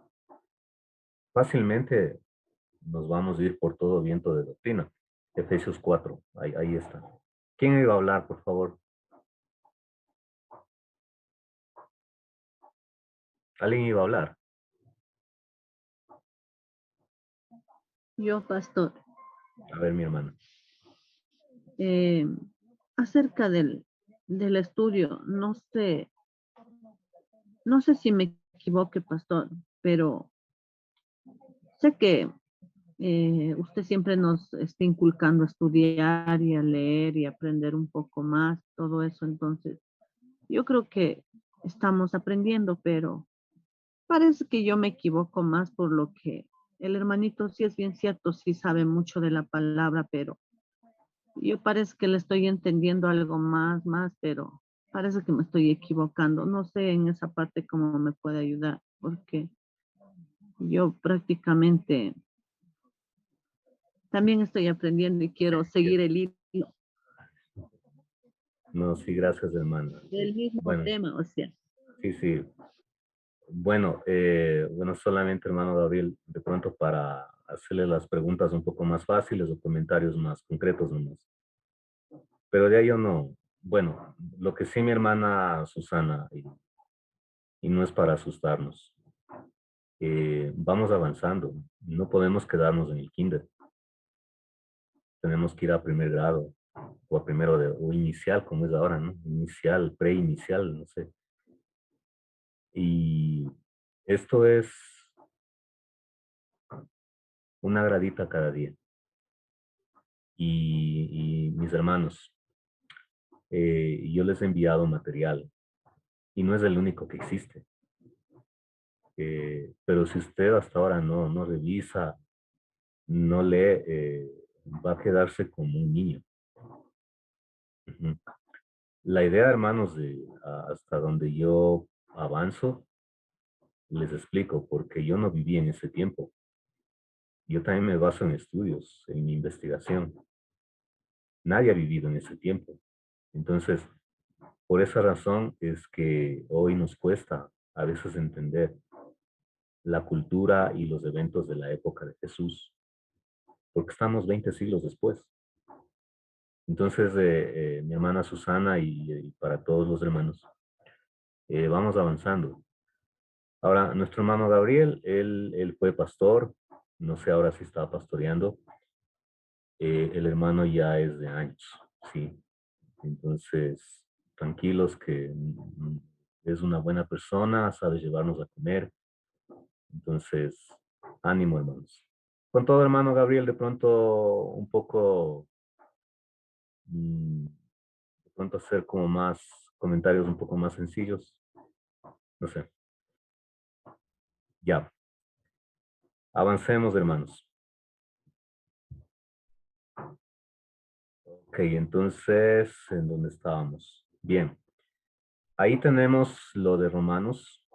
fácilmente nos vamos a ir por todo viento de doctrina. Efesios 4, ahí está. ¿Quién iba a hablar, por favor? ¿Alguien iba a hablar? Yo, pastor, A ver, mi hermano. eh, acerca del estudio, no sé si me equivoque, pastor, pero sé que usted siempre nos está inculcando a estudiar y a leer y aprender un poco más, todo eso. Entonces, yo creo que estamos aprendiendo, pero parece que yo me equivoco más por lo que el hermanito sí es bien cierto, sí sabe mucho de la palabra, pero yo parece que le estoy entendiendo algo más, pero parece que me estoy equivocando. No sé en esa parte cómo me puede ayudar, porque yo prácticamente también estoy aprendiendo y quiero seguir el hilo No, sí, gracias, hermano. del mismo Bueno, tema, o sea. sí, sí. Bueno, bueno, solamente, hermano Gabriel, de pronto para hacerle las preguntas un poco más fáciles o comentarios más concretos nomás. Pero de ahí yo no. Bueno, lo que sí mi hermana Susana, y no es para asustarnos, vamos avanzando. No podemos quedarnos en el kinder. Tenemos que ir a primer grado o a primero o inicial, como es ahora, ¿no? Inicial, preinicial, no sé. Y esto es una gradita cada día. Y mis hermanos, yo les he enviado material y no es el único que existe. Pero si usted hasta ahora no revisa, no lee, va a quedarse como un niño. Ujú. La idea, hermanos, hasta donde yo avanzo, les explico, porque yo no viví en ese tiempo. Yo también me baso en estudios, en mi investigación. Nadie ha vivido en ese tiempo. Entonces, por esa razón es que hoy nos cuesta a veces entender la cultura y los eventos de la época de Jesús, porque estamos 20 siglos después. Entonces, mi hermana Susana y para todos los hermanos, vamos avanzando. Ahora, nuestro hermano Gabriel, él fue pastor, no sé ahora si está pastoreando, el hermano ya es de años, ¿sí? Entonces, tranquilos que es una buena persona, sabe llevarnos a comer. Entonces, ánimo, hermanos. Con todo, hermano Gabriel, de pronto un poco, de pronto hacer como más comentarios un poco más sencillos. No sé, ya. Avancemos, hermanos. Ok, entonces, ¿en dónde estábamos? Bien. Ahí tenemos lo de Romanos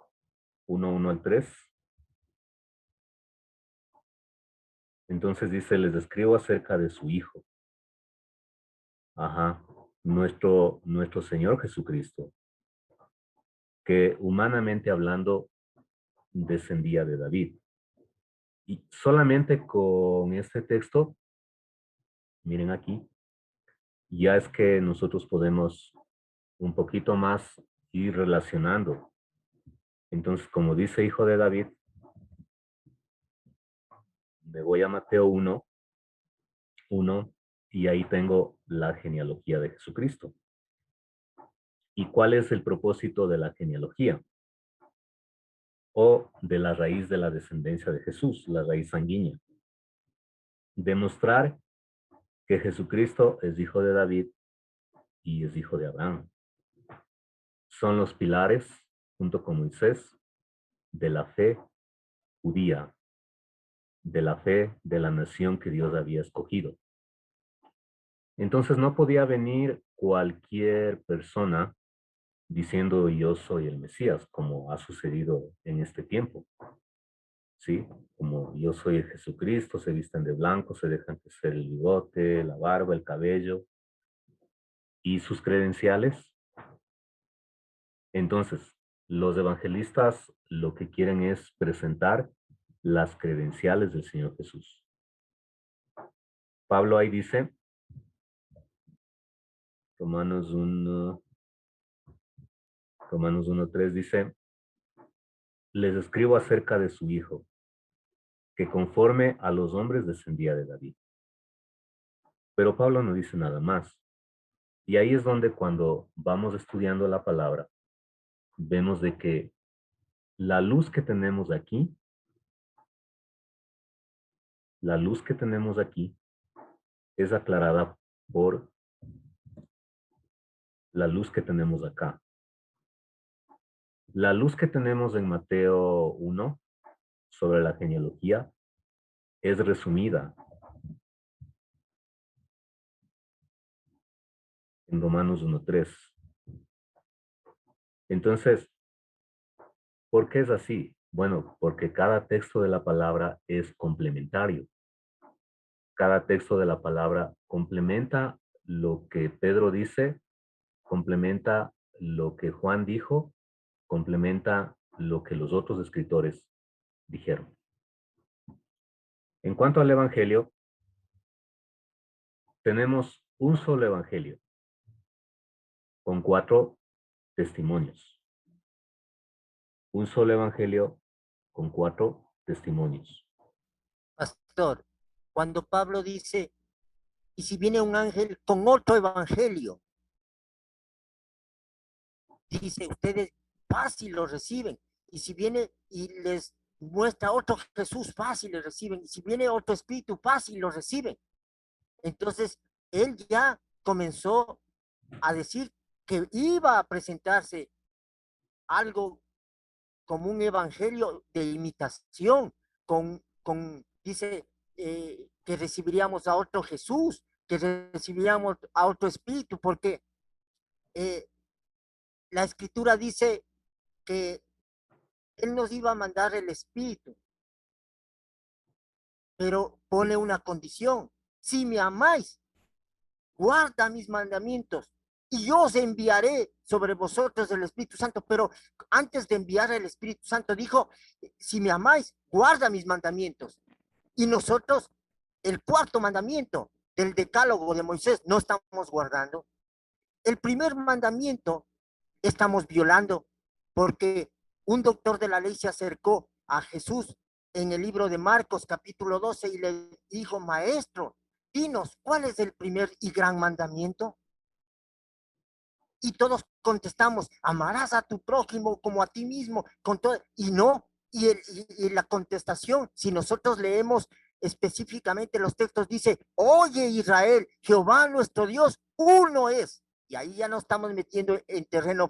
1, al 3. Entonces dice, les escribo acerca de su Hijo. Ajá. Nuestro Señor Jesucristo, que humanamente hablando descendía de David. Y solamente con este texto, miren aquí, ya es que nosotros podemos un poquito más ir relacionando. Entonces, como dice Hijo de David, me voy a Mateo 1, y ahí tengo la genealogía de Jesucristo. ¿Y cuál es el propósito de la genealogía? O de la raíz de la descendencia de Jesús, la raíz sanguínea. Demostrar que Jesucristo es hijo de David y es hijo de Abraham. Son los pilares, junto con Moisés, de la fe judía, de la fe de la nación que Dios había escogido. Entonces no podía venir cualquier persona diciendo yo soy el Mesías, como ha sucedido en este tiempo. ¿Sí? Como yo soy el Jesucristo, se visten de blanco, se dejan crecer el bigote, la barba, el cabello y sus credenciales. Entonces, los evangelistas lo que quieren es presentar las credenciales del Señor Jesús. Pablo ahí dice, Romanos 1, Romanos 1:3 dice, les escribo acerca de su Hijo, que conforme a los hombres descendía de David. Pero Pablo no dice nada más. Y ahí es donde cuando vamos estudiando la palabra, vemos de que la luz que tenemos aquí, es aclarada por la luz que tenemos acá. La luz que tenemos en Mateo 1 sobre la genealogía es resumida en Romanos 1:3. Entonces, ¿por qué es así? Bueno, porque cada texto de la palabra es complementario. Cada texto de la palabra complementa lo que Pedro dice, complementa lo que Juan dijo, complementa lo que los otros escritores dijeron. En cuanto al Evangelio, tenemos un solo Evangelio con 4 testimonios. Un solo Evangelio con 4 testimonios. Pastor, cuando Pablo dice, y si viene un ángel con otro evangelio, dice, ustedes fácil lo reciben. Y si viene y les muestra otro Jesús, fácil lo reciben. Y si viene otro espíritu, fácil lo reciben. Entonces, él ya comenzó a decir que iba a presentarse algo como un evangelio de imitación, dice que recibiríamos a otro Jesús, que recibiríamos a otro espíritu, porque la escritura dice que él nos iba a mandar el espíritu, pero pone una condición: si me amáis, guarda mis mandamientos y yo os enviaré sobre vosotros el Espíritu Santo. Pero antes de enviar el Espíritu Santo dijo, si me amáis, guarda mis mandamientos. Y nosotros, el 4º mandamiento del decálogo de Moisés, no estamos guardando. El primer mandamiento estamos violando, porque un doctor de la ley se acercó a Jesús en el libro de Marcos capítulo 12 y le dijo, maestro, dinos, ¿cuál es el primer y gran mandamiento? Y todos contestamos, amarás a tu prójimo como a ti mismo, con todo, y no, y la contestación, si nosotros leemos específicamente los textos, dice, oye Israel, Jehová nuestro Dios, uno es. Y ahí ya nos estamos metiendo en terreno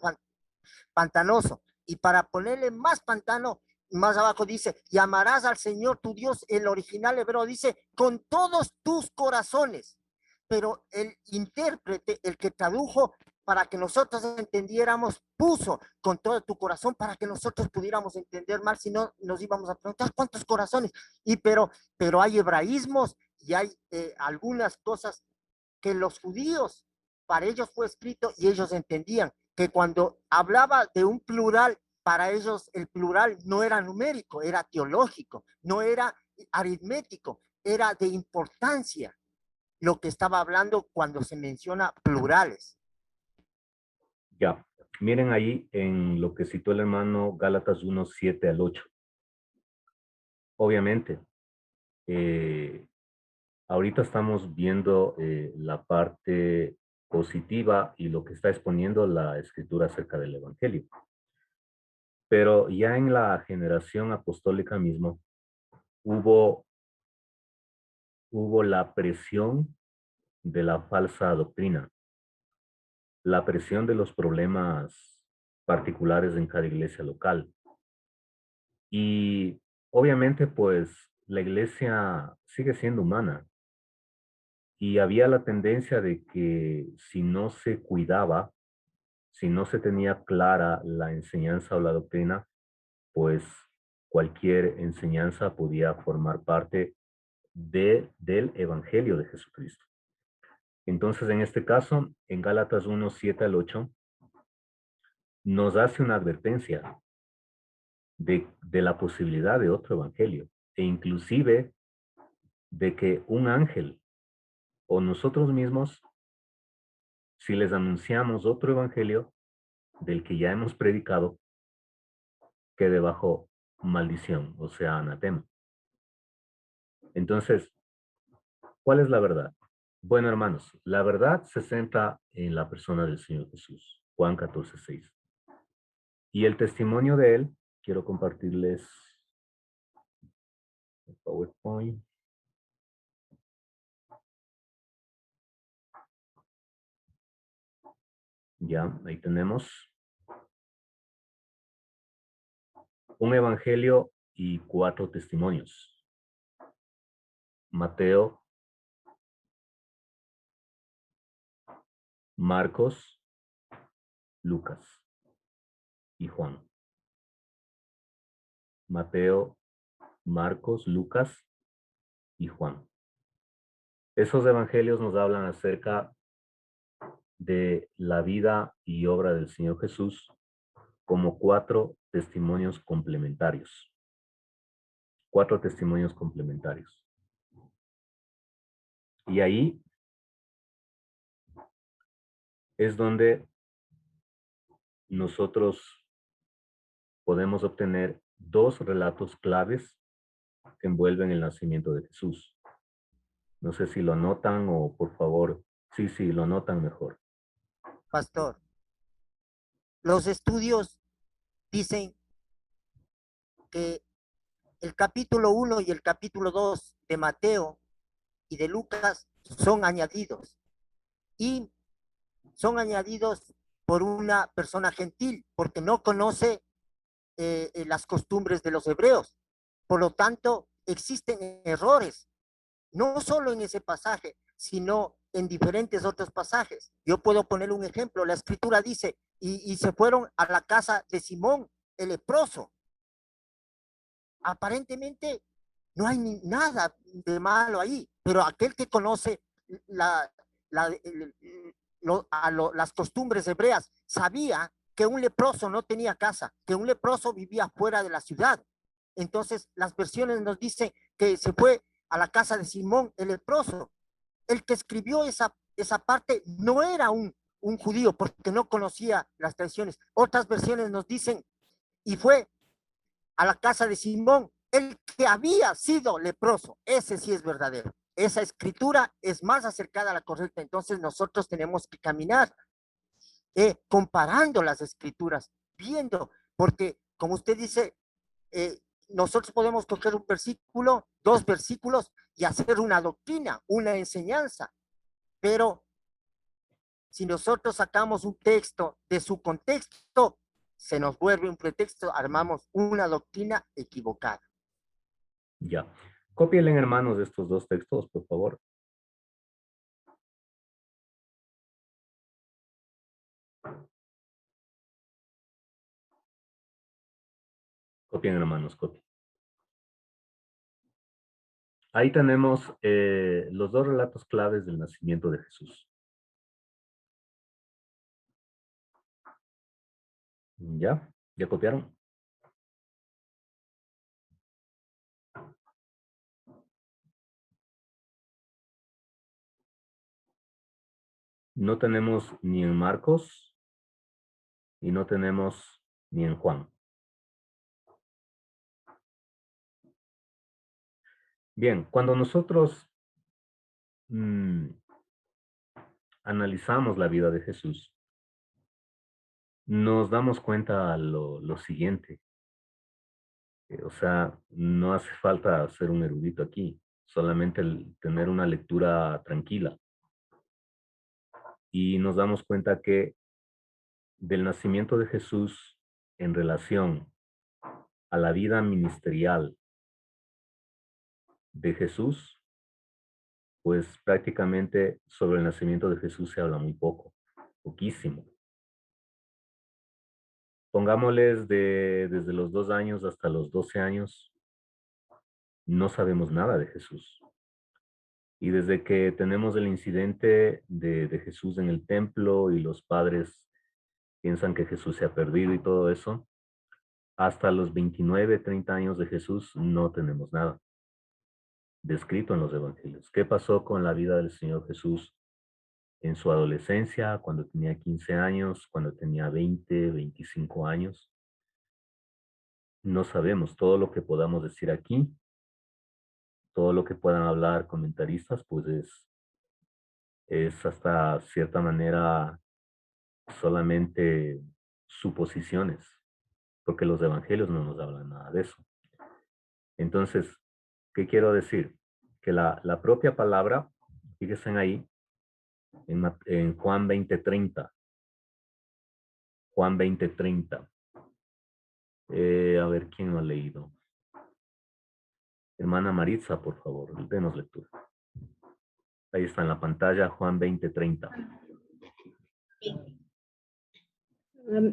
pantanoso. Y para ponerle más pantano, más abajo dice, y amarás al Señor tu Dios, el original hebreo dice, con todos tus corazones. Pero el intérprete, el que tradujo para que nosotros entendiéramos, puso con todo tu corazón para que nosotros pudiéramos entender mal, si no nos íbamos a preguntar cuántos corazones. Pero hay hebraísmos y hay algunas cosas que los judíos, para ellos fue escrito y ellos entendían que cuando hablaba de un plural, para ellos el plural no era numérico, era teológico, no era aritmético, era de importancia lo que estaba hablando cuando se menciona plurales. Ya, miren ahí en lo que citó el hermano Gálatas 1, 7 al 8. Obviamente, ahorita estamos viendo la parte positiva y lo que está exponiendo la escritura acerca del evangelio. Pero ya en la generación apostólica mismo hubo la presión de la falsa doctrina, la presión de los problemas particulares en cada iglesia local. Y obviamente, pues, la iglesia sigue siendo humana. Y había la tendencia de que si no se cuidaba, si no se tenía clara la enseñanza o la doctrina, pues cualquier enseñanza podía formar parte del Evangelio de Jesucristo. Entonces, en este caso, en Gálatas 1, 7 al 8, nos hace una advertencia de la posibilidad de otro evangelio, e inclusive de que un ángel o nosotros mismos, si les anunciamos otro evangelio del que ya hemos predicado, quede bajo maldición, o sea, anatema. Entonces, ¿cuál es la verdad? Bueno, hermanos, la verdad se centra en la persona del Señor Jesús. Juan 14:6. Y el testimonio de él, quiero compartirles el PowerPoint. Ya, ahí tenemos un evangelio y 4 testimonios. Mateo, Marcos, Lucas y Juan. Mateo, Marcos, Lucas y Juan. Esos evangelios nos hablan acerca de la vida y obra del Señor Jesús como 4 testimonios complementarios. 4 testimonios complementarios. Y ahí es donde nosotros podemos obtener 2 relatos claves que envuelven el nacimiento de Jesús. No sé si lo notan o por favor, sí, lo notan mejor. Pastor, los estudios dicen que el capítulo 1 y el capítulo 2 de Mateo y de Lucas son añadidos. Y son añadidos por una persona gentil, porque no conoce las costumbres de los hebreos. Por lo tanto, existen errores, no solo en ese pasaje, sino en diferentes otros pasajes. Yo puedo poner un ejemplo. La escritura dice, y se fueron a la casa de Simón, el leproso. Aparentemente no hay nada de malo ahí, pero aquel que conoce las costumbres hebreas sabía que un leproso no tenía casa, que un leproso vivía fuera de la ciudad. Entonces las versiones nos dicen que se fue a la casa de Simón el leproso. El que escribió esa parte no era un judío porque no conocía las tradiciones. Otras versiones nos dicen, y fue a la casa de Simón, el que había sido leproso. Ese sí es verdadero. Esa escritura es más acercada a la correcta. Entonces nosotros tenemos que caminar comparando las escrituras, viendo, porque como usted dice, nosotros podemos coger un versículo, 2 versículos y hacer una doctrina, una enseñanza, pero si nosotros sacamos un texto de su contexto, se nos vuelve un pretexto, armamos una doctrina equivocada. Ya. Cópienle, hermanos, estos 2 textos, por favor. Copien, hermanos, copien. Ahí tenemos los 2 relatos claves del nacimiento de Jesús. ¿Ya? ¿Ya copiaron? No tenemos ni en Marcos y no tenemos ni en Juan. Bien, cuando nosotros analizamos la vida de Jesús, nos damos cuenta lo siguiente. O sea, no hace falta ser un erudito aquí, solamente tener una lectura tranquila. Y nos damos cuenta que del nacimiento de Jesús en relación a la vida ministerial de Jesús, pues prácticamente sobre el nacimiento de Jesús se habla muy poco, poquísimo. Pongámosles desde los 2 años hasta los 12 años, no sabemos nada de Jesús. Y desde que tenemos el incidente de Jesús en el templo y los padres piensan que Jesús se ha perdido y todo eso, hasta los 29, 30 años de Jesús no tenemos nada descrito en los evangelios. ¿Qué pasó con la vida del Señor Jesús en su adolescencia, cuando tenía 15 años, cuando tenía 20, 25 años? no sabemos todo lo que podamos decir aquí, todo lo que puedan hablar comentaristas, pues es hasta cierta manera solamente suposiciones, porque los evangelios no nos hablan nada de eso. Entonces, ¿qué quiero decir? Que la propia palabra, fíjense ahí, en Juan 20:30. Juan 20:30. A ver, ¿quién lo ha leído? Hermana Maritza, por favor, denos lectura. Ahí está en la pantalla, Juan 20:30.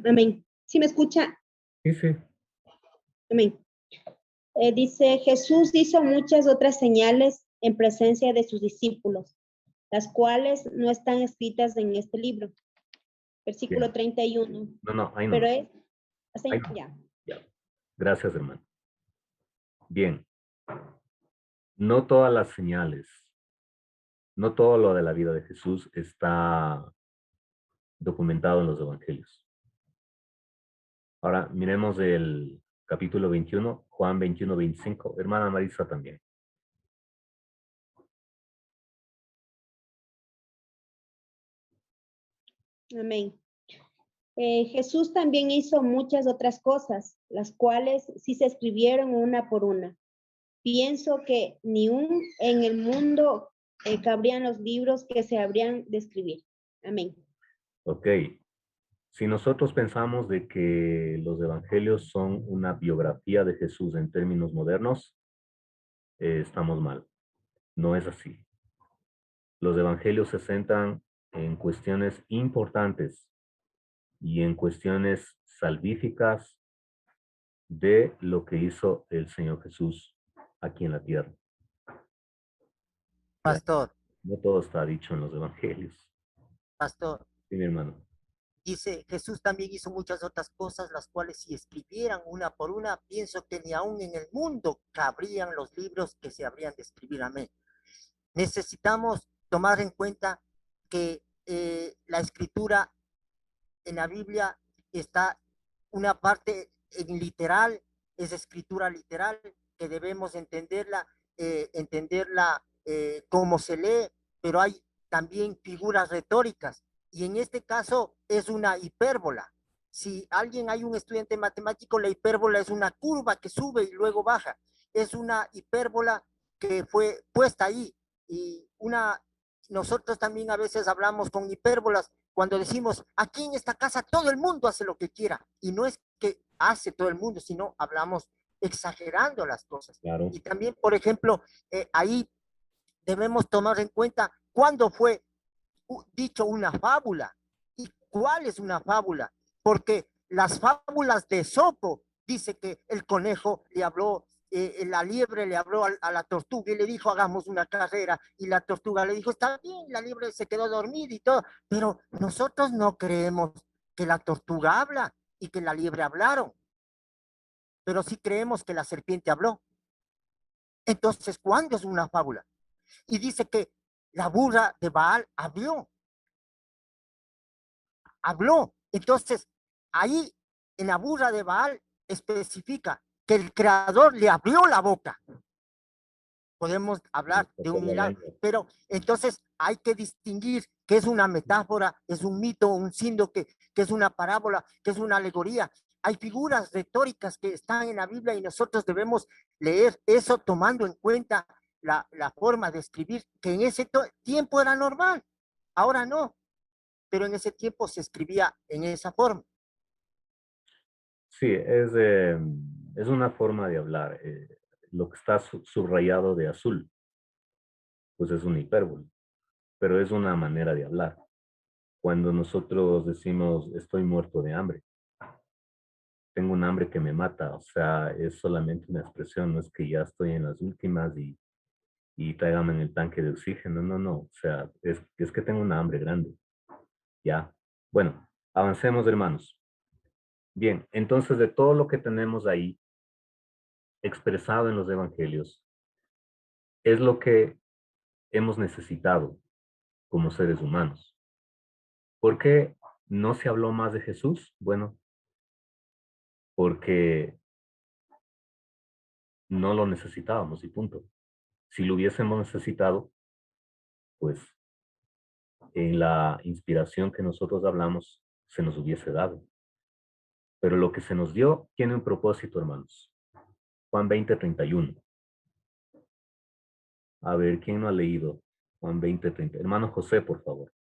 Amén. ¿Sí me escucha? Sí, sí. Amén. Dice, Jesús hizo muchas otras señales en presencia de sus discípulos, las cuales no están escritas en este libro. Versículo Bien. 31. No, ahí no. Pero es, así, Ahí no. ya. Ya. Gracias, hermano. Bien. No todas las señales, no todo lo de la vida de Jesús está documentado en los evangelios. Ahora, miremos el capítulo 21, Juan 21:25. Hermana Marisa también. Amén. Jesús también hizo muchas otras cosas, las cuales sí se escribieron una por una. Pienso que ni un en el mundo cabrían los libros que se habrían de escribir. Amén. Ok. Si nosotros pensamos de que los evangelios son una biografía de Jesús en términos modernos, estamos mal. No es así. Los evangelios se centran en cuestiones importantes y en cuestiones salvíficas de lo que hizo el Señor Jesús aquí en la tierra. Pastor, No todo está dicho en los evangelios. pastor, Sí, mi hermano. dice, Jesús también hizo muchas otras cosas, las cuales si escribieran una por una, pienso que ni aún en el mundo cabrían los libros que se habrían de escribir. Amén. Necesitamos tomar en cuenta que la escritura en la Biblia está una parte en literal, es escritura literal, que debemos entenderla como se lee, pero hay también figuras retóricas, y en este caso es una hipérbola. Si hay un estudiante matemático, la hipérbola es una curva que sube y luego baja. Es una hipérbola que fue puesta ahí, y nosotros también a veces hablamos con hipérbolas cuando decimos, aquí en esta casa todo el mundo hace lo que quiera, y no es que hace todo el mundo, sino hablamos exagerando las cosas. Claro. Y también, por ejemplo, ahí debemos tomar en cuenta cuándo fue dicho una fábula y cuál es una fábula, porque las fábulas de Esopo dice que el conejo le habló, la liebre le habló a la tortuga y le dijo hagamos una carrera, y la tortuga le dijo está bien, la liebre se quedó dormida y todo, pero nosotros no creemos que la tortuga habla y que la liebre hablaron, pero sí creemos que la serpiente habló. Entonces, ¿cuándo es una fábula? Y dice que la burra de Baal habló. Entonces, ahí en la burra de Baal especifica que el creador le abrió la boca. Podemos hablar de un milagro, pero entonces hay que distinguir qué es una metáfora, es un mito, un signo, que es una parábola, que es una alegoría. Hay figuras retóricas que están en la Biblia y nosotros debemos leer eso tomando en cuenta la forma de escribir, que en ese tiempo era normal, ahora no, pero en ese tiempo se escribía en esa forma. Sí, es una forma de hablar. Lo que está subrayado de azul, pues es una hipérbole, pero es una manera de hablar. Cuando nosotros decimos estoy muerto de hambre, tengo un hambre que me mata, o sea, es solamente una expresión, no es que ya estoy en las últimas y tráigame en el tanque de oxígeno, no, o sea, es que tengo una hambre grande, ya. Bueno, avancemos, hermanos. Bien, entonces de todo lo que tenemos ahí expresado en los evangelios, es lo que hemos necesitado como seres humanos. ¿Por qué no se habló más de Jesús? Bueno, porque no lo necesitábamos y punto. Si lo hubiésemos necesitado, pues en la inspiración que nosotros hablamos, se nos hubiese dado. Pero lo que se nos dio tiene un propósito, hermanos. Juan 20:31. A ver, ¿quién no ha leído? Juan 20:30. Hermano José, por favor.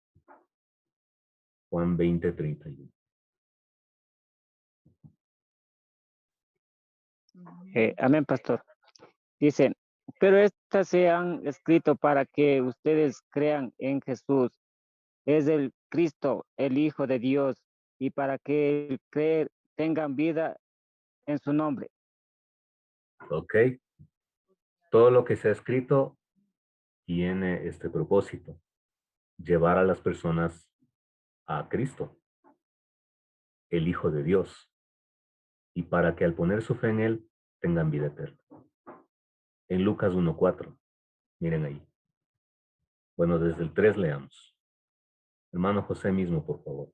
Juan 20:31. Amén, pastor. Dice, pero estas se han escrito para que ustedes crean en Jesús. Es el Cristo, el Hijo de Dios, y para que el creer tengan vida en su nombre. Ok. Todo lo que se ha escrito tiene este propósito. Llevar a las personas a Cristo, el Hijo de Dios. Y para que al poner su fe en Él, tengan vida eterna. En Lucas 1:4. Miren ahí. Bueno, desde el 3 leamos. Hermano José mismo, por favor.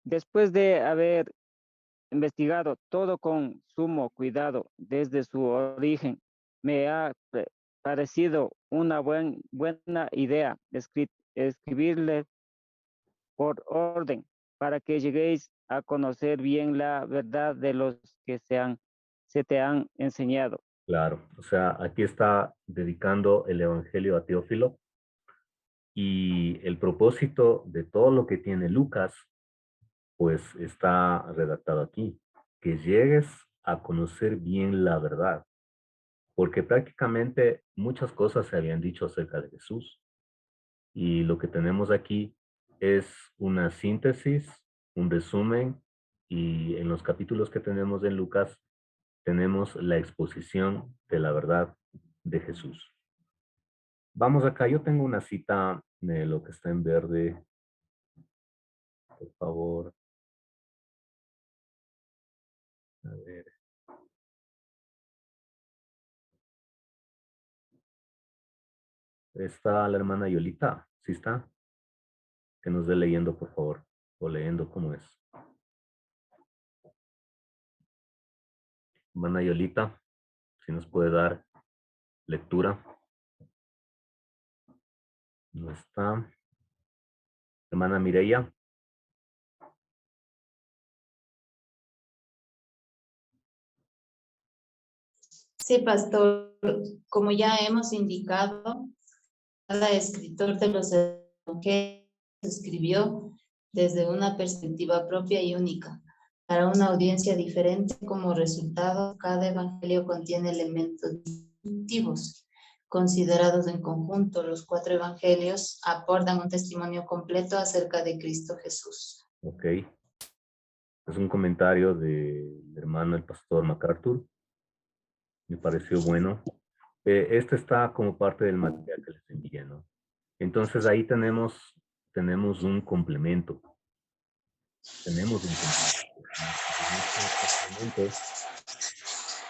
Después de haber investigado todo con sumo cuidado desde su origen, me ha parecido una buena idea escribirle por orden para que lleguéis a conocer bien la verdad de los que se te han enseñado. Claro, o sea, aquí está dedicando el Evangelio a Teófilo y el propósito de todo lo que tiene Lucas, pues está redactado aquí, que llegues a conocer bien la verdad, porque prácticamente muchas cosas se habían dicho acerca de Jesús y lo que tenemos aquí es una síntesis, un resumen y en los capítulos que tenemos en Lucas tenemos la exposición de la verdad de Jesús. Vamos acá, yo tengo una cita de lo que está en verde. Por favor. A ver. ¿Está la hermana Yolita? ¿Sí está? Que nos dé leyendo, por favor. O leyendo, ¿cómo es? Hermana Yolita, si nos puede dar lectura. No está. Hermana Mireya. Sí, pastor, como ya hemos indicado, cada escritor de los evangelios escribió desde una perspectiva propia y única, para una audiencia diferente. Como resultado, cada evangelio contiene elementos distintivos. Considerados en conjunto, los 4 evangelios aportan un testimonio completo acerca de Cristo Jesús. Ok. Es un comentario del hermano el pastor MacArthur. Me pareció bueno. Este está como parte del material que les envié, ¿no? Entonces ahí tenemos un complemento. Tenemos un complemento.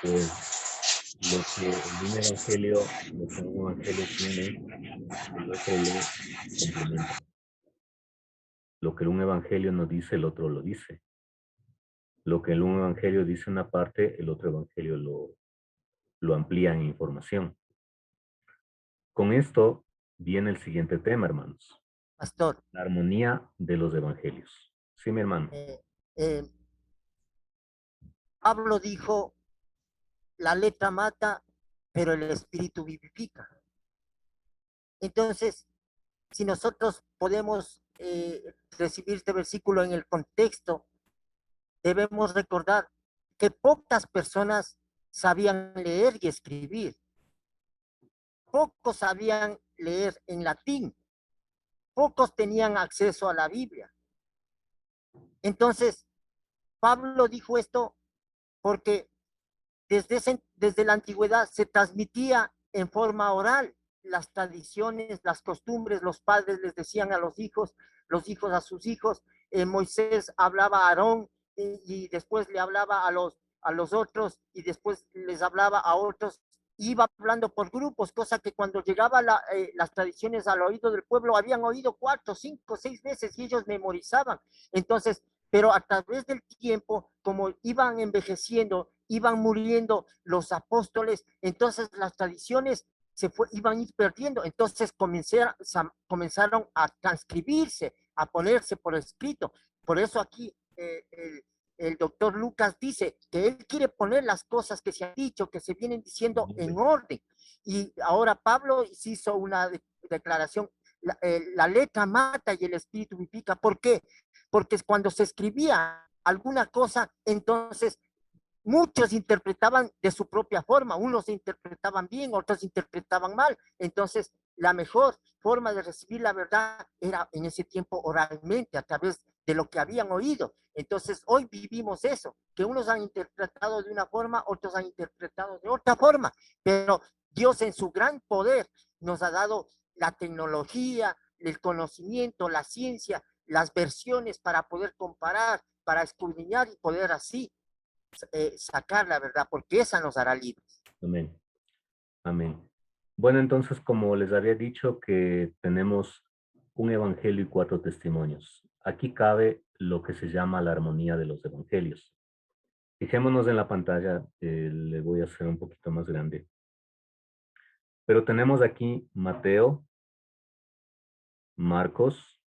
Pues lo que un evangelio tiene, el otro lo complementa. Lo que un evangelio nos dice, el otro lo dice. Lo que un evangelio dice una parte, el otro evangelio lo amplía en información. Con esto viene el siguiente tema, hermanos. Pastor. La armonía de los evangelios. Sí, mi hermano. Pablo dijo, la letra mata, pero el espíritu vivifica. Entonces, si nosotros podemos recibir este versículo en el contexto, debemos recordar que pocas personas sabían leer y escribir. Pocos sabían leer en latín. Pocos tenían acceso a la Biblia. Entonces, Pablo dijo esto porque desde la antigüedad se transmitía en forma oral las tradiciones, las costumbres. Los padres les decían a los hijos a sus hijos. Moisés hablaba a Aarón y después le hablaba a los otros y después les hablaba a otros iba hablando por grupos, cosa que cuando llegaba las tradiciones al oído del pueblo, habían oído 4, 5, 6 veces y ellos memorizaban. Entonces, pero a través del tiempo, como iban envejeciendo, iban muriendo los apóstoles, entonces las tradiciones iban a ir perdiendo. Entonces comenzaron a transcribirse, a ponerse por escrito. Por eso aquí el doctor Lucas dice que él quiere poner las cosas que se han dicho, que se vienen diciendo en orden. Y ahora Pablo hizo una declaración, la letra mata y el espíritu vivifica. ¿Por qué? Porque cuando se escribía alguna cosa, entonces muchos interpretaban de su propia forma, unos interpretaban bien, otros interpretaban mal. Entonces, la mejor forma de recibir la verdad era en ese tiempo oralmente, a través de lo que habían oído. Entonces, hoy vivimos eso, que unos han interpretado de una forma, otros han interpretado de otra forma, pero Dios en su gran poder nos ha dado la tecnología, el conocimiento, la ciencia, las versiones para poder comparar, para escudriñar y poder así sacar la verdad, porque esa nos hará libres. Amén. Amén. Bueno, entonces, como les había dicho, que tenemos un evangelio y 4 testimonios. Aquí cabe lo que se llama la armonía de los evangelios. Fijémonos en la pantalla, le voy a hacer un poquito más grande. Pero tenemos aquí Mateo, Marcos,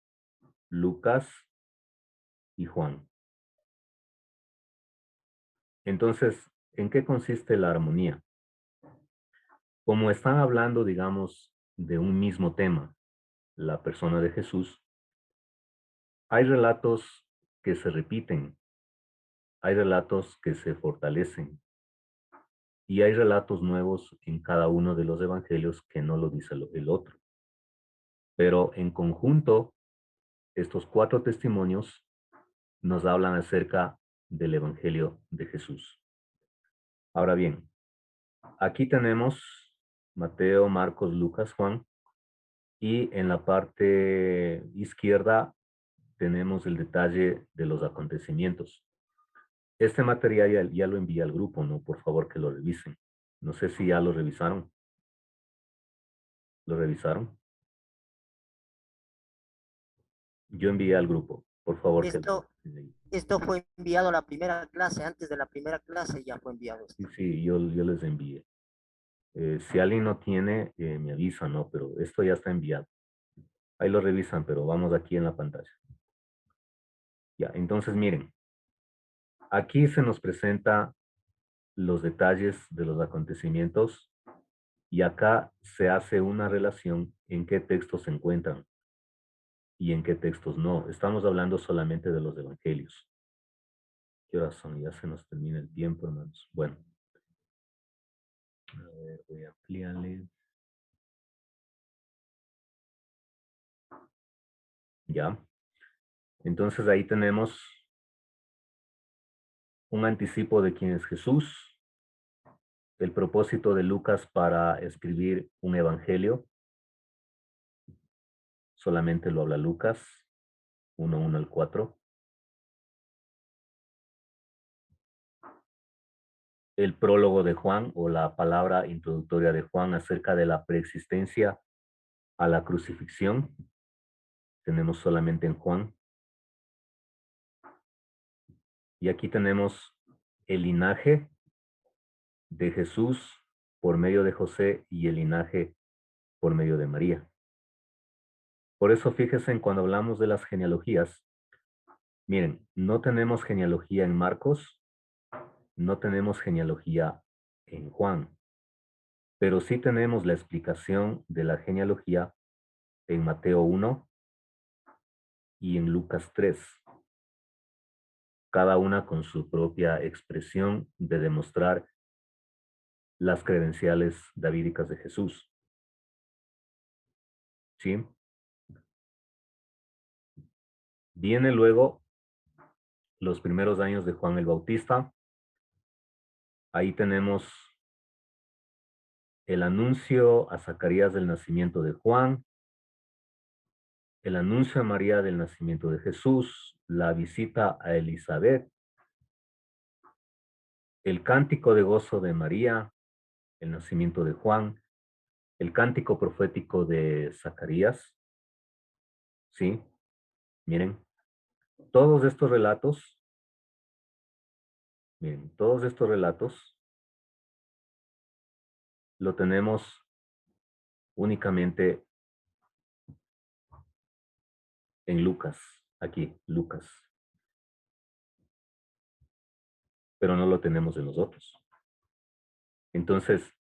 Lucas y Juan. Entonces, ¿en qué consiste la armonía? Como están hablando, digamos, de un mismo tema, la persona de Jesús, hay relatos que se repiten, hay relatos que se fortalecen y hay relatos nuevos en cada uno de los evangelios que no lo dice el otro. Pero en conjunto, estos 4 testimonios nos hablan acerca del evangelio de Jesús. Ahora bien, aquí tenemos Mateo, Marcos, Lucas, Juan, y en la parte izquierda tenemos el detalle de los acontecimientos. Este material ya lo envié al grupo, ¿no? Por favor que lo revisen. No sé si ya lo revisaron. ¿Lo revisaron? Yo envié al grupo. Por favor que lo revisen. Esto fue enviado a la primera clase, antes de la primera clase ya fue enviado. Sí, sí, yo les envié. Si alguien no tiene, me avisa, ¿no? Pero esto ya está enviado. Ahí lo revisan, pero vamos aquí en la pantalla. Ya, entonces miren. Aquí se nos presenta los detalles de los acontecimientos y acá se hace una relación en qué textos se encuentran y en qué textos no. Estamos hablando solamente de los evangelios. ¿Qué horas son? Ya se nos termina el tiempo, hermanos. Bueno. A ver, voy a ampliarle. Ya. Entonces ahí tenemos un anticipo de quién es Jesús, el propósito de Lucas para escribir un evangelio. Solamente lo habla Lucas, 1:1 al 4. El prólogo de Juan o la palabra introductoria de Juan acerca de la preexistencia a la crucifixión. Tenemos solamente en Juan. Y aquí tenemos el linaje de Jesús por medio de José y el linaje por medio de María. Por eso fíjense en cuando hablamos de las genealogías. Miren, no tenemos genealogía en Marcos, no tenemos genealogía en Juan, pero sí tenemos la explicación de la genealogía en Mateo 1 y en Lucas 3. Cada una con su propia expresión de demostrar las credenciales davídicas de Jesús. ¿Sí? Viene luego los primeros años de Juan el Bautista. Ahí tenemos el anuncio a Zacarías del nacimiento de Juan, el anuncio a María del nacimiento de Jesús, la visita a Elizabeth, el cántico de gozo de María, el nacimiento de Juan, el cántico profético de Zacarías. ¿Sí? Miren, todos estos relatos, lo tenemos únicamente en Lucas, aquí, Lucas. Pero no lo tenemos en los otros. Entonces,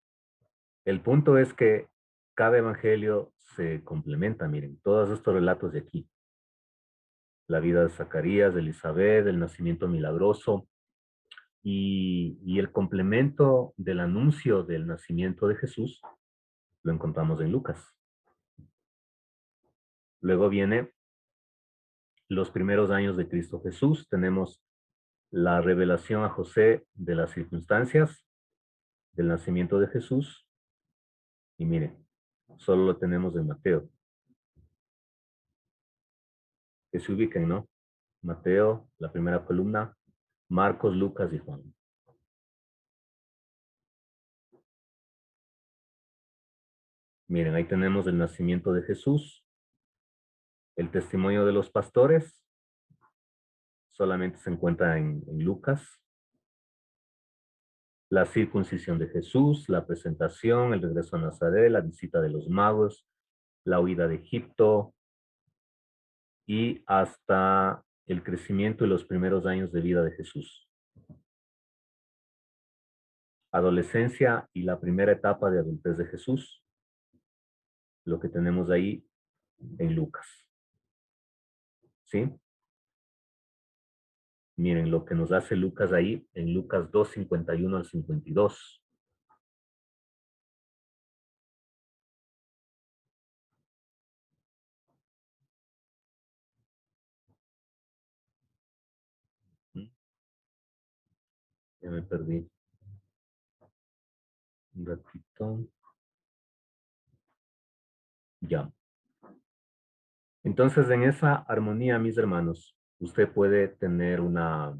el punto es que cada evangelio se complementa. Miren, todos estos relatos de aquí. La vida de Zacarías, de Elizabeth, el nacimiento milagroso y el complemento del anuncio del nacimiento de Jesús lo encontramos en Lucas. Luego viene los primeros años de Cristo Jesús. Tenemos la revelación a José de las circunstancias del nacimiento de Jesús. Y miren, solo lo tenemos en Mateo. Que se ubiquen, ¿no? Mateo, la primera columna, Marcos, Lucas y Juan. Miren, ahí tenemos el nacimiento de Jesús, el testimonio de los pastores, solamente se encuentra en Lucas, la circuncisión de Jesús, la presentación, el regreso a Nazaret, la visita de los magos, la huida de Egipto y hasta el crecimiento y los primeros años de vida de Jesús. Adolescencia y la primera etapa de adultez de Jesús, lo que tenemos ahí en Lucas. ¿Sí? Miren lo que nos hace Lucas ahí en Lucas 2, 51 al 52. Ya me perdí. Un ratito. Ya. Entonces, en esa armonía, mis hermanos, usted puede tener una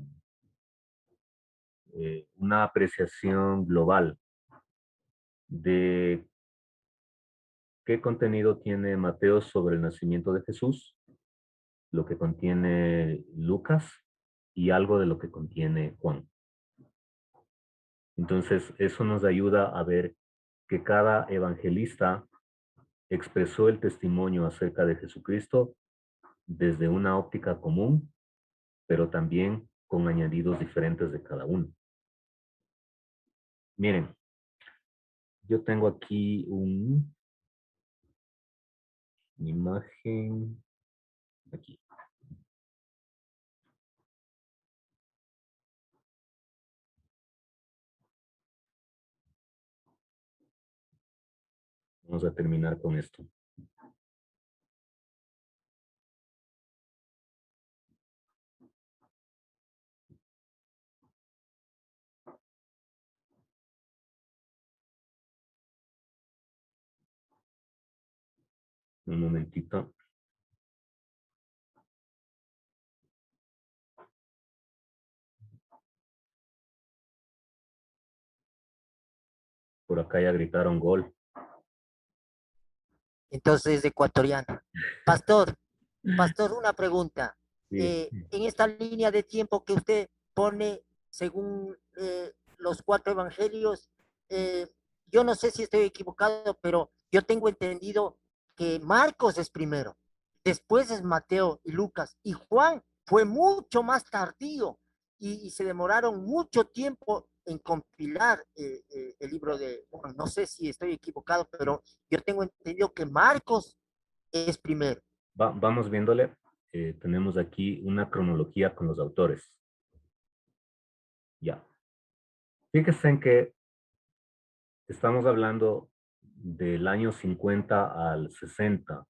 apreciación global de qué contenido tiene Mateo sobre el nacimiento de Jesús, lo que contiene Lucas y algo de lo que contiene Juan. Entonces, eso nos ayuda a ver que cada evangelista expresó el testimonio acerca de Jesucristo desde una óptica común, pero también con añadidos diferentes de cada uno. Miren, yo tengo aquí una imagen, aquí. Vamos a terminar con esto. Un momentito. Por acá ya gritaron gol. Entonces, ecuatoriano. Pastor, una pregunta. Sí. En esta línea de tiempo que usted pone según los 4 evangelios, yo no sé si estoy equivocado, pero yo tengo entendido que Marcos es primero, después es Mateo y Lucas, y Juan fue mucho más tardío y se demoraron mucho tiempo en compilar el libro de Juan. No sé si estoy equivocado, pero yo tengo entendido que Marcos es primero. Vamos viéndole. Tenemos aquí una cronología con los autores. Ya. Fíjense en que estamos hablando del año 50 al 60.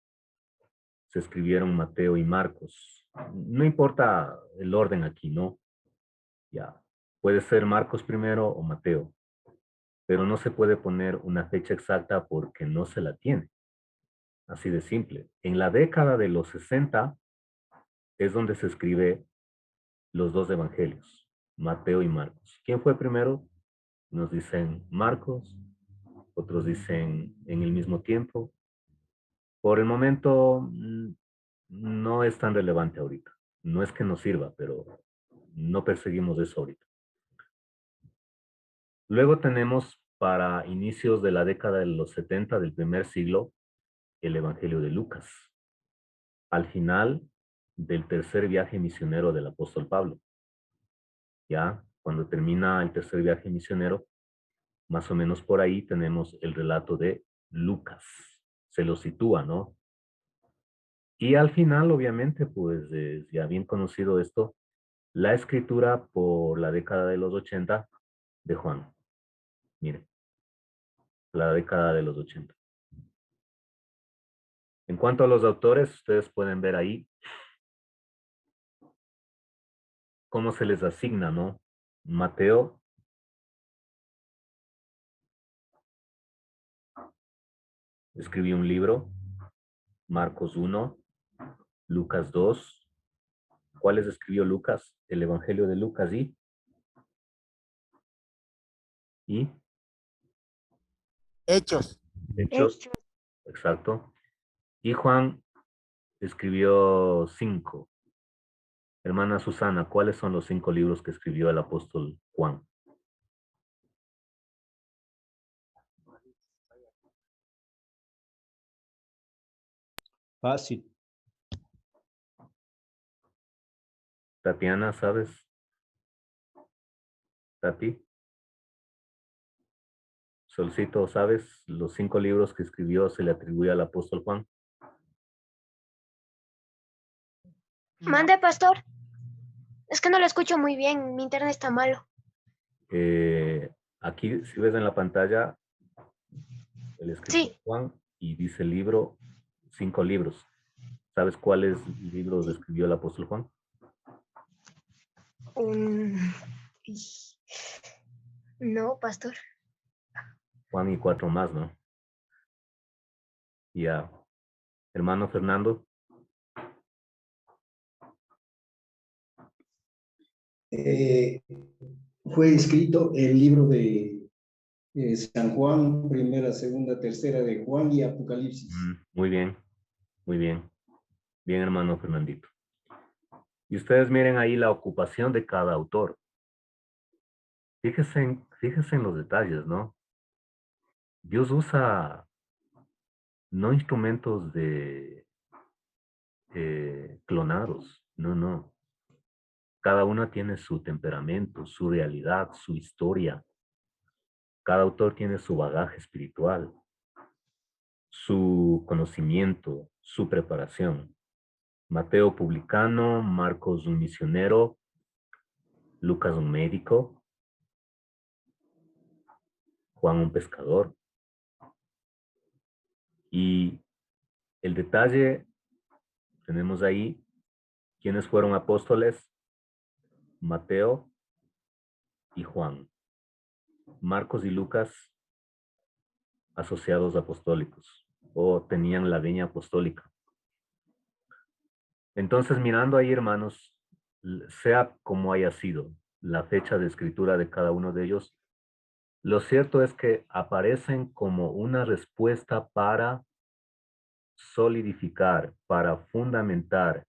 Se escribieron Mateo y Marcos. No importa el orden aquí, ¿no? Ya. Puede ser Marcos primero o Mateo. Pero no se puede poner una fecha exacta porque no se la tiene. Así de simple. En la década de los 60 es donde se escribe los 2 evangelios, Mateo y Marcos. ¿Quién fue primero? Nos dicen Marcos otros dicen en el mismo tiempo. Por el momento no es tan relevante ahorita. No es que nos sirva, pero no perseguimos eso ahorita. Luego tenemos para inicios de la década de los 70 del primer siglo el Evangelio de Lucas, al final del tercer viaje misionero del apóstol Pablo. Ya, cuando termina el tercer viaje misionero, más o menos por ahí tenemos el relato de Lucas. Se lo sitúa, ¿no? Y al final, obviamente, pues es ya bien conocido esto, la escritura por la década de los 80 de Juan. Miren, la década de los 80. En cuanto a los autores, ustedes pueden ver ahí cómo se les asigna, ¿no? Mateo escribió un libro, Marcos 1, Lucas 2. ¿Cuáles escribió Lucas? El Evangelio de Lucas y Hechos. Hechos. Exacto. Y Juan escribió 5. Hermana Susana, ¿cuáles son los 5 libros que escribió el apóstol Juan? Fácil. Tatiana, ¿sabes? Tati. Solcito, ¿sabes? Los 5 libros que escribió se le atribuye al apóstol Juan. Mande, pastor. Es que no lo escucho muy bien, mi internet está malo. Aquí, si ves en la pantalla, el escritor Juan, y dice libro, 5 libros. ¿Sabes cuáles libros escribió el apóstol Juan? No, pastor. Juan y 4 más, ¿no? Ya. Hermano Fernando. Fue escrito el libro de San Juan, primera, segunda, tercera de Juan y Apocalipsis. Muy bien, muy bien. Bien, hermano Fernandito. Y ustedes miren ahí la ocupación de cada autor. Fíjense en los detalles, ¿no? Dios usa no instrumentos de clonados, no. Cada una tiene su temperamento, su realidad, su historia. Cada autor tiene su bagaje espiritual, su conocimiento, su preparación. Mateo publicano, Marcos un misionero, Lucas un médico, Juan un pescador. Y el detalle, tenemos ahí, ¿quiénes fueron apóstoles? Mateo y Juan. Marcos y Lucas, asociados apostólicos, o tenían la veña apostólica. Entonces, mirando ahí, hermanos, sea como haya sido la fecha de escritura de cada uno de ellos, lo cierto es que aparecen como una respuesta para solidificar, para fundamentar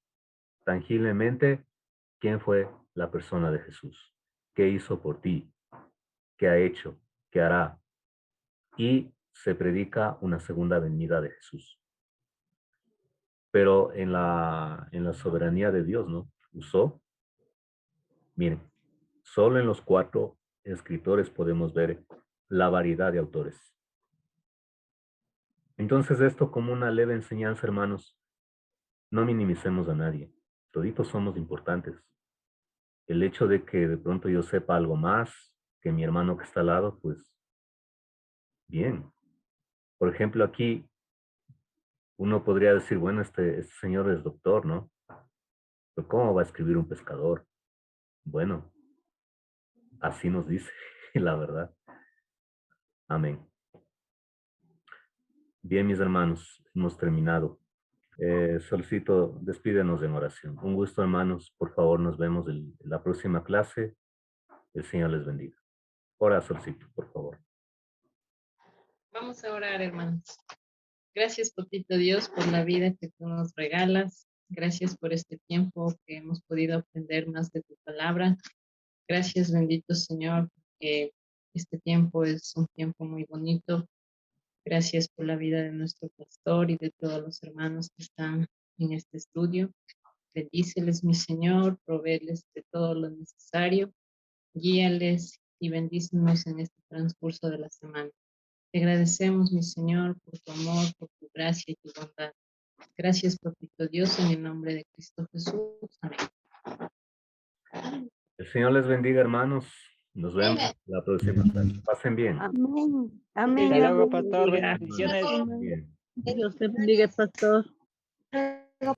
tangiblemente quién fue la persona de Jesús, qué hizo por ti, qué ha hecho, qué hará. Y se predica una segunda venida de Jesús. Pero en la soberanía de Dios, ¿no? Usó, miren, solo en los 4 escritores podemos ver la variedad de autores. Entonces esto como una leve enseñanza, hermanos, no minimicemos a nadie. Toditos somos importantes. El hecho de que de pronto yo sepa algo más que mi hermano que está al lado, pues, bien. Por ejemplo, aquí uno podría decir, bueno, este señor es doctor, ¿no? Pero ¿cómo va a escribir un pescador? Bueno, así nos dice, la verdad. Amén. Bien, mis hermanos, hemos terminado. Solicito, despídenos en oración. Un gusto, hermanos. Por favor, nos vemos en la próxima clase. El Señor les bendiga. Ora, Solcito, por favor. Vamos a orar, hermanos. Gracias, Papito Dios, por la vida que tú nos regalas. Gracias por este tiempo que hemos podido aprender más de tu palabra. Gracias, bendito Señor, que este tiempo es un tiempo muy bonito. Gracias por la vida de nuestro pastor y de todos los hermanos que están en este estudio. Bendíceles, mi Señor, provéeles de todo lo necesario. Guíales y bendícenos en este transcurso de la semana. Te agradecemos, mi Señor, por tu amor, por tu gracia y tu bondad. Gracias, Papito Dios, en el nombre de Cristo Jesús. Amén. El Señor les bendiga, hermanos. Nos vemos la próxima tarde. Pasen bien. Amén. Amén. Hasta luego, amén. pastor. Bendiciones. Bien. Dios te bendiga, pastor. Luego,